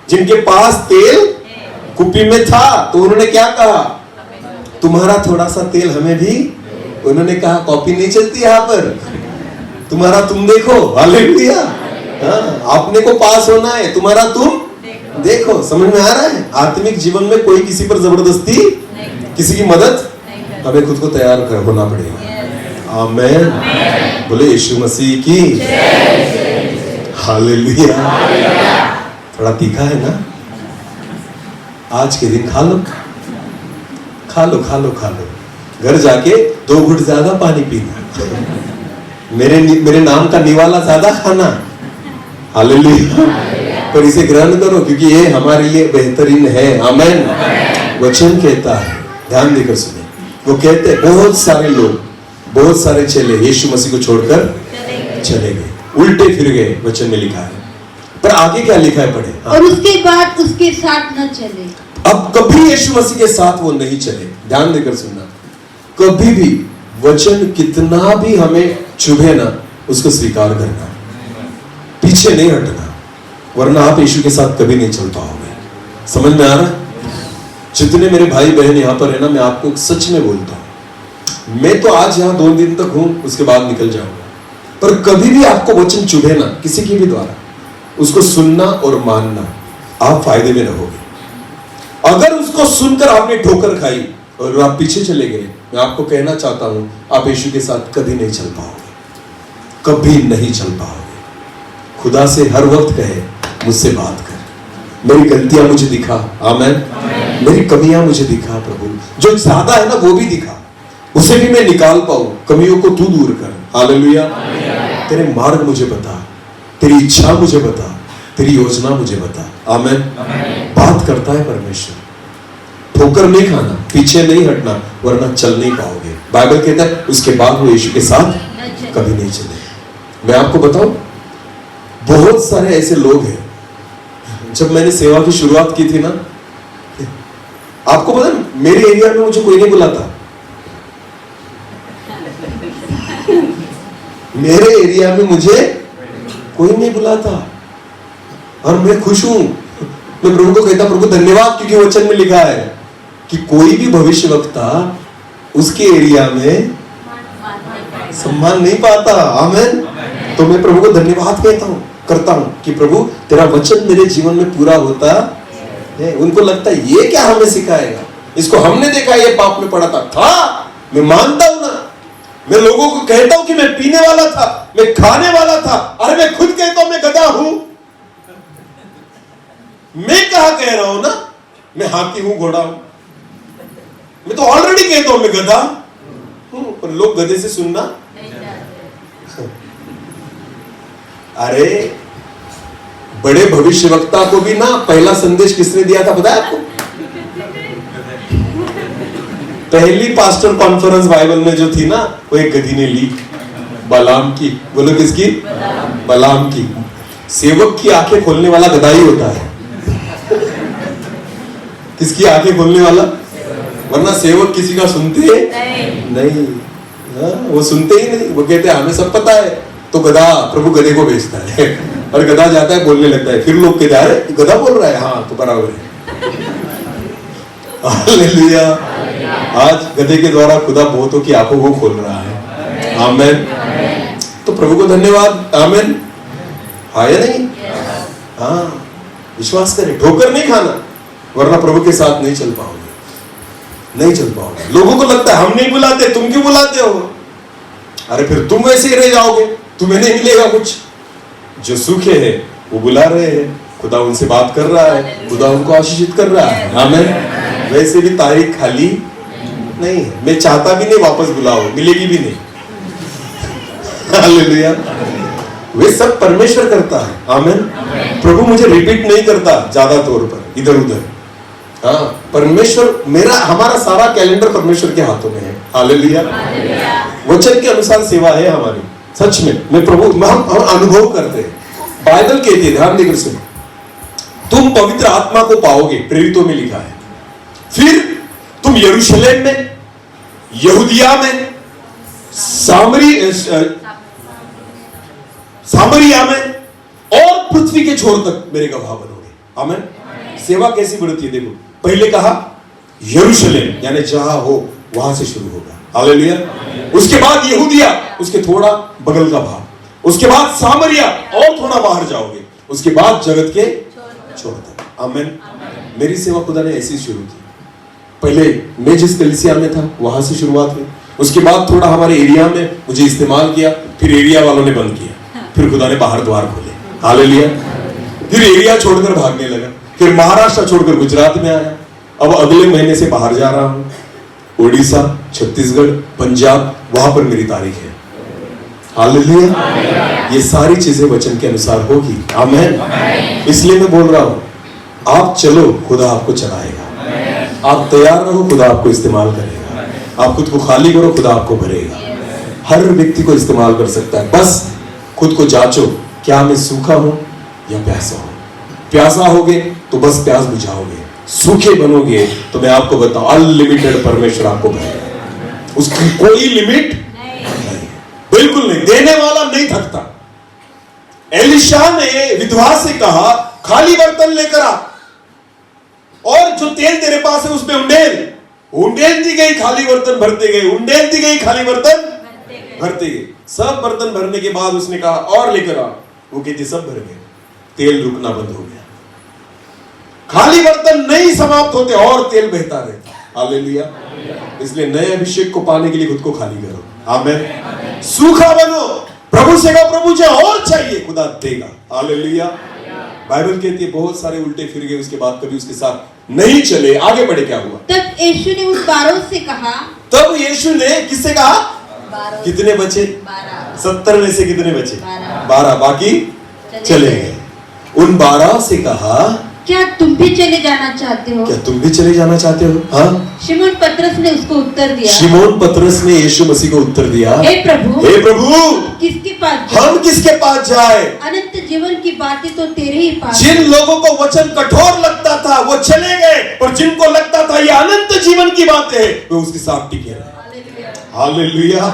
जिनके पास तेल कुप्पी में था। तो उन्होंने क्या कहा? तुम्हारा थोड़ा सा तेल हमें भी। उन्होंने कहा कॉपी नहीं चलती यहाँ पर, तुम्हारा तुम देखो। हालेलुया। अपने को पास होना है, तुम्हारा तुम देखो। समझ में आ रहा है? आत्मिक जीवन में कोई किसी पर जबरदस्ती, किसी की मदद, हमें खुद को तैयार कर होना पड़ेगा। आमेन। बोले यीशु मसीह की। हालेलुया। थोड़ा तीखा है ना? आज के दिन खा लो, खा लो, खा लो, खा लो। घर जाके 2 घुट ज्यादा पानी पीना। मेरे नाम का निवाला ज्यादा खाना। हालेलुया। पर इसे ग्रहण करो, क्योंकि ये हमारे लिए बेहतरीन है। आमेन। वचन कहता है, ध्यान देकर सुने, वो कहते हैं बहुत सारे लोग, बहुत सारे चेले यीशु मसीह को छोड़कर चले गए, उल्टे फिर गए। वचन में लिखा है। पर आगे क्या लिखा है? पढ़े। और उसके बाद उसके साथ न चले। अब कभी यीशु मसीह के साथ वो नहीं चले। ध्यान देकर सुनना, कभी भी वचन कितना भी हमें चुभे ना, उसको स्वीकार करना, पीछे नहीं हटना, वरना आप यीशु के साथ कभी नहीं चल पाओगे। समझ में आ रहा? जितने मेरे भाई बहन यहाँ पर है ना, मैं आपको सच में बोलता हूं, मैं तो आज यहाँ 2 दिन तक हूं, उसके बाद निकल जाऊंगा। पर कभी भी आपको वचन चुभे ना, किसी के भी द्वारा, उसको सुनना और मानना, आप फायदे में रहोगे। अगर उसको सुनकर आपने ठोकर खाई और आप पीछे चले गए, मैं आपको कहना चाहता हूं, आप यीशु के साथ कभी नहीं चल पाओगे, कभी नहीं चल पाओगे। खुदा से हर वक्त कहे, मुझसे बात कर, मेरी गलतियां मुझे दिखा। आमेन। मेरी कमियां मुझे दिखा प्रभु, जो ज्यादा है ना वो भी दिखा, उसे भी मैं निकाल पाऊं। कमियों को तू दूर कर। हालेलुया। तेरे मार्ग मुझे बता, तेरी इच्छा मुझे बता, तेरी योजना मुझे बता। आमेन। बात करता है परमेश्वर। ठोकर नहीं खाना, पीछे नहीं हटना, वरना चल नहीं पाओगे। बाइबल कहता है उसके बाद वो यीशु के साथ कभी नहीं चले। मैं आपको बताऊं, बहुत सारे ऐसे लोग हैं, जब मैंने सेवा की शुरुआत की थी ना, आपको पता है मेरे एरिया में मुझे कोई नहीं बुलाता। मेरे एरिया में मुझे कोई नहीं बुलाता, और मैं खुश हूं। मैं प्रभु को कहता, प्रभु धन्यवाद, क्योंकि वचन में लिखा है कि कोई भी भविष्यवक्ता उसके एरिया में सम्मान नहीं पाता। आमेन। तो मैं प्रभु को धन्यवाद कहता हूं, करता हूं कि प्रभु तेरा वचन मेरे जीवन में पूरा होता है। उनको लगता है ये क्या हमें सिखाएगा, इसको हमने देखा ये पाप में पड़ा था। मैं मानता हूं ना, मैं लोगों को कहता हूं कि मैं पीने वाला था, मैं खाने वाला था। अरे मैं खुद कहता हूं मैं गधा हूं। मैं कहा कह रहा हूं ना, मैं हाथी हूं, घोड़ा हूं। मैं तो ऑलरेडी कहता हूं मैं गधा हूं, पर लोग गधे से सुनना। अरे बड़े भविष्यवक्ता को भी ना पहला संदेश किसने दिया था पता है आपको? पहली पास्टर कॉन्फ्रेंस बाइबल में जो थी ना, वो एक गधी ने ली, बलाम की। बोलो किसकी? बलाम की। सेवक की आंखें खोलने वाला गधा ही होता है। किसकी आंखें खोलने वाला? वरना सेवक किसी का सुनते नहीं। वो सुनते ही नहीं, वो कहते हैं हमें सब पता है। तो गधा, प्रभु गधे को भेजता है, और गधा जाता है, बोलने लगता है। फिर लोग कहते हैं गधा बोल रहा है, हाँ तो बराबर है। हालेलुया। आज गधे के द्वारा खुदा बहुतों की आंखों को खोल रहा है। आमेन। तो प्रभु को धन्यवाद। आमेन। हाँ या नहीं? हाँ, विश्वास करें, ठोकर नहीं खाना, वरना प्रभु के साथ नहीं चल पाओगे, नहीं चल पाओगे। लोगों को लगता है हम नहीं बुलाते, तुम क्यों बुलाते हो? अरे फिर तुम वैसे ही रह जाओगे, तुम्हें नहीं मिलेगा कुछ। जो सूखे हैं वो बुला रहे हैं, खुदा उनसे बात कर रहा है, खुदा उनको आशीषित कर रहा है। आमीन। वैसे भी तारीख खाली नहीं है। मैं चाहता भी नहीं वापस बुलाओ, मिलेगी भी नहीं। हालेलुया। वे सब परमेश्वर करता है। आमीन। प्रभु मुझे रिपीट नहीं करता ज्यादा तौर पर इधर उधर। हाँ, परमेश्वर मेरा, हमारा सारा कैलेंडर परमेश्वर के हाथों में है। हालेलुया। वचन के अनुसार सेवा है हमारी। सच में मैं प्रभु, हम अनुभव करते हैं। बाइबल कहती है, ध्यान देकर सुनो, तू तुम पवित्र आत्मा को पाओगे, प्रेरितों में लिखा है। फिर तुम यरूशलेम में, यहूदिया में, सामरिया में और पृथ्वी के छोर तक मेरे गवाह बनोगे। आमीन। सेवा कैसी बढ़ती है देखो, पहले कहा यरूशलेम यानी जहां हो वहां से शुरू होगा। हालेलुया। उसके बाद यहूदिया, उसके थोड़ा बगल का भाग, उसके बाद सामरिया और थोड़ा बाहर जाओगे, उसके बाद जगत के छोर तक। आमीन। मेरी सेवा खुदा ने ऐसी शुरू की। पहले मैं जिस कलीसिया में था वहां से शुरुआत हुई, उसके बाद थोड़ा हमारे एरिया में मुझे इस्तेमाल किया, फिर एरिया वालों ने बंद किया, फिर खुदा ने बाहर द्वार खोले। हालेलुया। फिर एरिया छोड़कर भागने लगा, फिर महाराष्ट्र छोड़कर गुजरात में आया, अब अगले महीने से बाहर जा रहा हूं, उड़ीसा, छत्तीसगढ़, पंजाब, वहां पर मेरी तारीख है। हालेलुया। ये सारी चीजें वचन के अनुसार होगी। आमीन। इसलिए मैं बोल रहा हूं, आप चलो, खुदा आपको चलाएगा। आप तैयार रहो, खुदा आपको इस्तेमाल करेगा। आप खुद को खाली करो, खुदा आपको भरेगा। हर व्यक्ति को इस्तेमाल कर सकता है। बस खुद को जांचो, क्या मैं सूखा हूं या प्यासा हूं। प्यासा होगे तो बस प्यास बुझाओगे, सूखे बनोगे तो मैं आपको बताऊं अनलिमिटेड परमेश्वर आपको भरेगा। उसकी कोई लिमिट नहीं, बिल्कुल नहीं। देने वाला नहीं थकता। एलिशा ने विधवा से कहा, खाली बर्तन लेकर आ, और जो तेल तेरे पास है उसमें उंडेल दी गई, खाली बर्तन भरते गए, उंडेल दी गई, खाली बर्तन भरते गए। सब बर्तन भरने के बाद उसने कहा और लेकर आ, वो कहती सब भर गए, तेल रुकना बंद हो गया। खाली बर्तन नहीं समाप्त होते और तेल बहता रहता। हालेलुया। इसलिए नए अभिषेक को पाने के लिए खुद को खाली करो। आमीन। सूखा बनो, प्रभु से कहो प्रभु जो और चाहिए, खुदा देगा। हालेलुया। बाइबल कहती है बहुत सारे उल्टे फिर गए, उसके बाद कभी उसके साथ नहीं चले, आगे बढ़े। क्या हुआ? तब यीशु ने उस 12 से कहा, तब यीशु ने किससे कहा? कितने बचे? 70 में से कितने बचे? 12, बाकी चले गए। उन 12 से कहा, क्या तुम भी चले जाना चाहते हो? क्या तुम भी चले जाना चाहते हो? हाँ। शिमोन पतरस ने उसको उत्तर दिया, शिमोन पतरस ने यीशु मसीह को उत्तर दिया, हे प्रभु, किसके पास जाए? हम किसके पास जाए? अनंत जीवन की बातें तो तेरे ही पास। जिन लोगों को वचन कठोर लगता था वो चले गए, और जिनको लगता था ये अनंत जीवन की बातें है वे उसके साथ टिके रहे। हालेलुया।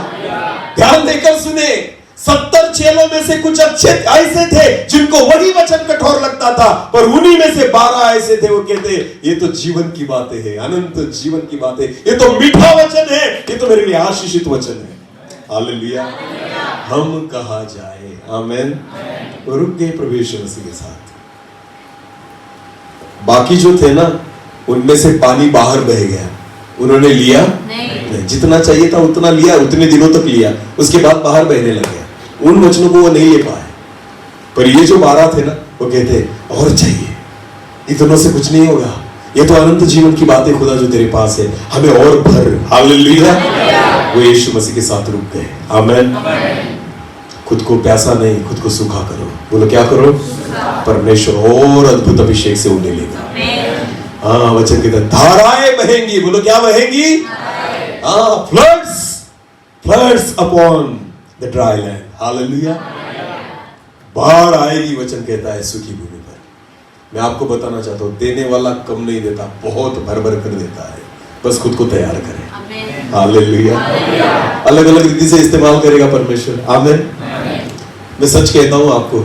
ध्यान देकर सुने, 70 चेलों में से कुछ अच्छे ऐसे थे जिनको वही वचन कठोर लगता था, पर उन्हीं में से 12 ऐसे थे वो कहते ये तो जीवन की बातें हैं, अनंत जीवन की बातें, ये तो मीठा वचन है, ये तो मेरे लिए आशीषित वचन है। हालेलुया। हम कहा जाए? आमीन। रुक गए प्रभु यीशु मसीह के साथ। बाकी जो थे ना, उनमें से पानी बाहर बह गया, उन्होंने लिया नहीं। जितना चाहिए था उतना लिया, उतने दिनों तक लिया, उसके बाद बाहर बहने लग गया। उन वचनों को वो नहीं ले पाए। पर ये जो 12 थे ना, वो कहते और चाहिए, इतनों से कुछ नहीं होगा, ये तो अनंत जीवन की बातें खुदा जो तेरे पास है, हमें और भर। हालेलुया। वो यीशु मसीह के साथ रुक गए। आमीन। खुद को प्यासा नहीं, खुद को सूखा करो। बोलो क्या करो? परमेश्वर और अद्भुत अभिषेक से उन्हें लेगा। हाँ, वचन कहता है धाराएं बहेंगी। बोलो क्या बहेंगी? हाँ, floods upon the dry land. Hallelujah. बाढ़ आएगी, वचन कहता है, सूखी भूमि पर। मैं आपको बताना चाहता हूं, देने वाला कम नहीं देता, बहुत भर भर कर देता है। बस खुद को तैयार करें। हालेलुया। अलग अलग रीति से इस्तेमाल करेगा परमेश्वर। आमीन। मैं सच कहता हूं आपको,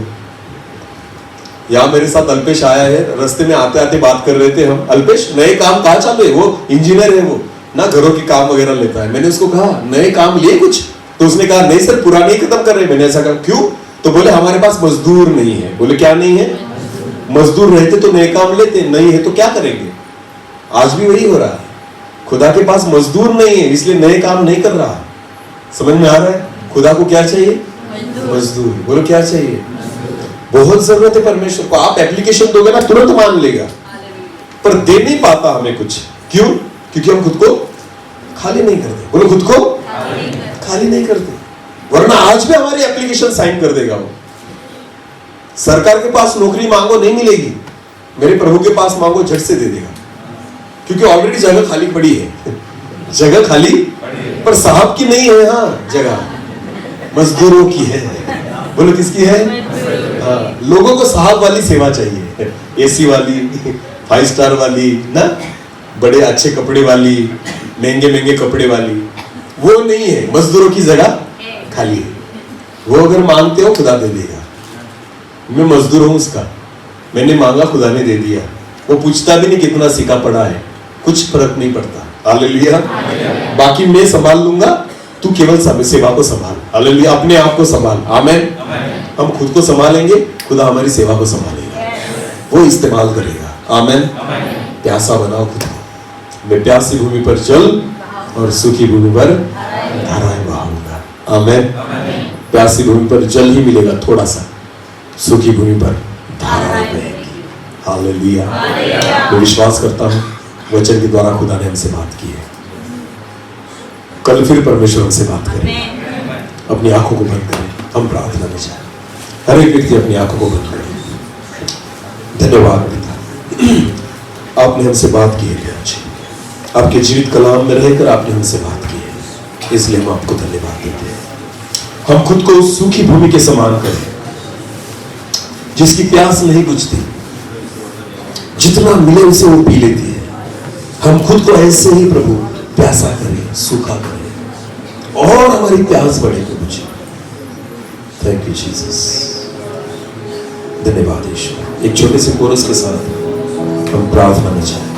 यहाँ मेरे साथ अल्पेश आया है, रास्ते में आते आते बात कर रहे थे हम। अल्पेश, नए काम कहाँ चालू है? वो इंजीनियर है, वो ना घरों की काम वगैरह लेता है। मैंने उसको कहा नए काम लिए कुछ? तो उसने कहा नहीं सर, पुराने ही खत्म कर रहे हैं। मैंने ऐसा कहा क्यों? तो बोले हमारे पास मजदूर नहीं है। बोले क्या नहीं है? मजदूर रहते तो नए काम लेते, नहीं है तो क्या करेंगे? आज भी वही हो रहा है, खुदा के पास मजदूर नहीं है इसलिए नए काम नहीं कर रहा। समझ में आ रहा है? खुदा को क्या चाहिए? मजदूर। बोलो क्या चाहिए? बहुत जरूरत है परमेश्वर को। आप एप्लीकेशन दोगे ना, तुरंत मान लेगा, पर दे नहीं पाता हमें कुछ। क्यों? क्योंकि हम खुद को खाली नहीं करते। बोलो खुद को खाली नहीं करते, वरना आज भी हमारी एप्लीकेशन साइन कर देगा वो। सरकार के पास नौकरी मांगो, नहीं मिलेगी। मेरे प्रभु के पास मांगो, झट से दे देगा, क्योंकि ऑलरेडी जगह खाली पड़ी है। जगह खाली, पर साहब की नहीं है। हाँ, जगह मजदूरों की है। बोलो किसकी है? हाँ, लोगों को साहब वाली सेवा चाहिए। एसी वाली, 5 स्टार वाली ना, बड़े अच्छे कपड़े वाली, महंगे महंगे कपड़े वाली, वो नहीं है। मजदूरों की जगह खाली है। वो अगर मांगते हो खुदा दे देगा। मैं मजदूर हूं उसका, मैंने मांगा खुदा ने दे दिया। वो पूछता भी नहीं कितना सीखा पड़ा है, कुछ फर्क नहीं पड़ता। हालेलुया। बाकी मैं संभाल लूंगा, तू केवल सेवा को संभाल। हालेलुया। अपने आप को संभाल। आमीन। हम खुद को संभालेंगे, खुदा हमारी सेवा को संभालेगा, वो इस्तेमाल करेगा। आमीन। प्यासा बनाओ खुद को। मैं प्यासी भूमि पर जल और सूखी भूमि पर धाराएं बहाऊंगा। आमीन। प्यासी भूमि पर जल ही मिलेगा थोड़ा सा, सूखी भूमि पर धाराएं बहेंगी। हालेलुया। मैं विश्वास करता हूं वचन के द्वारा खुदा ने हमसे बात की है। कल फिर परमेश्वर हमसे बात करें। अपनी आंखों को बंद करें, हम प्रार्थना में जाए। हर एक व्यक्ति अपनी आंखों को बंद करे। धन्यवाद पिता, आपने हमसे बात की है आज। आपके जीवित कलाम में रहकर आपने हमसे बात की है, इसलिए हम आपको धन्यवाद देते हैं। हम खुद को उस सूखी भूमि के समान करें जिसकी प्यास नहीं बुझती, जितना मिले उसे वो पी लेती है। हम खुद को ऐसे ही प्रभु प्यासा करें, सूखा करें और हमारी प्यास बढ़े प्रभु जी। Thank you Jesus. धन्यवाद यीशु। एक छोटे से कोरस के साथ हम प्रार्थना में जाएं।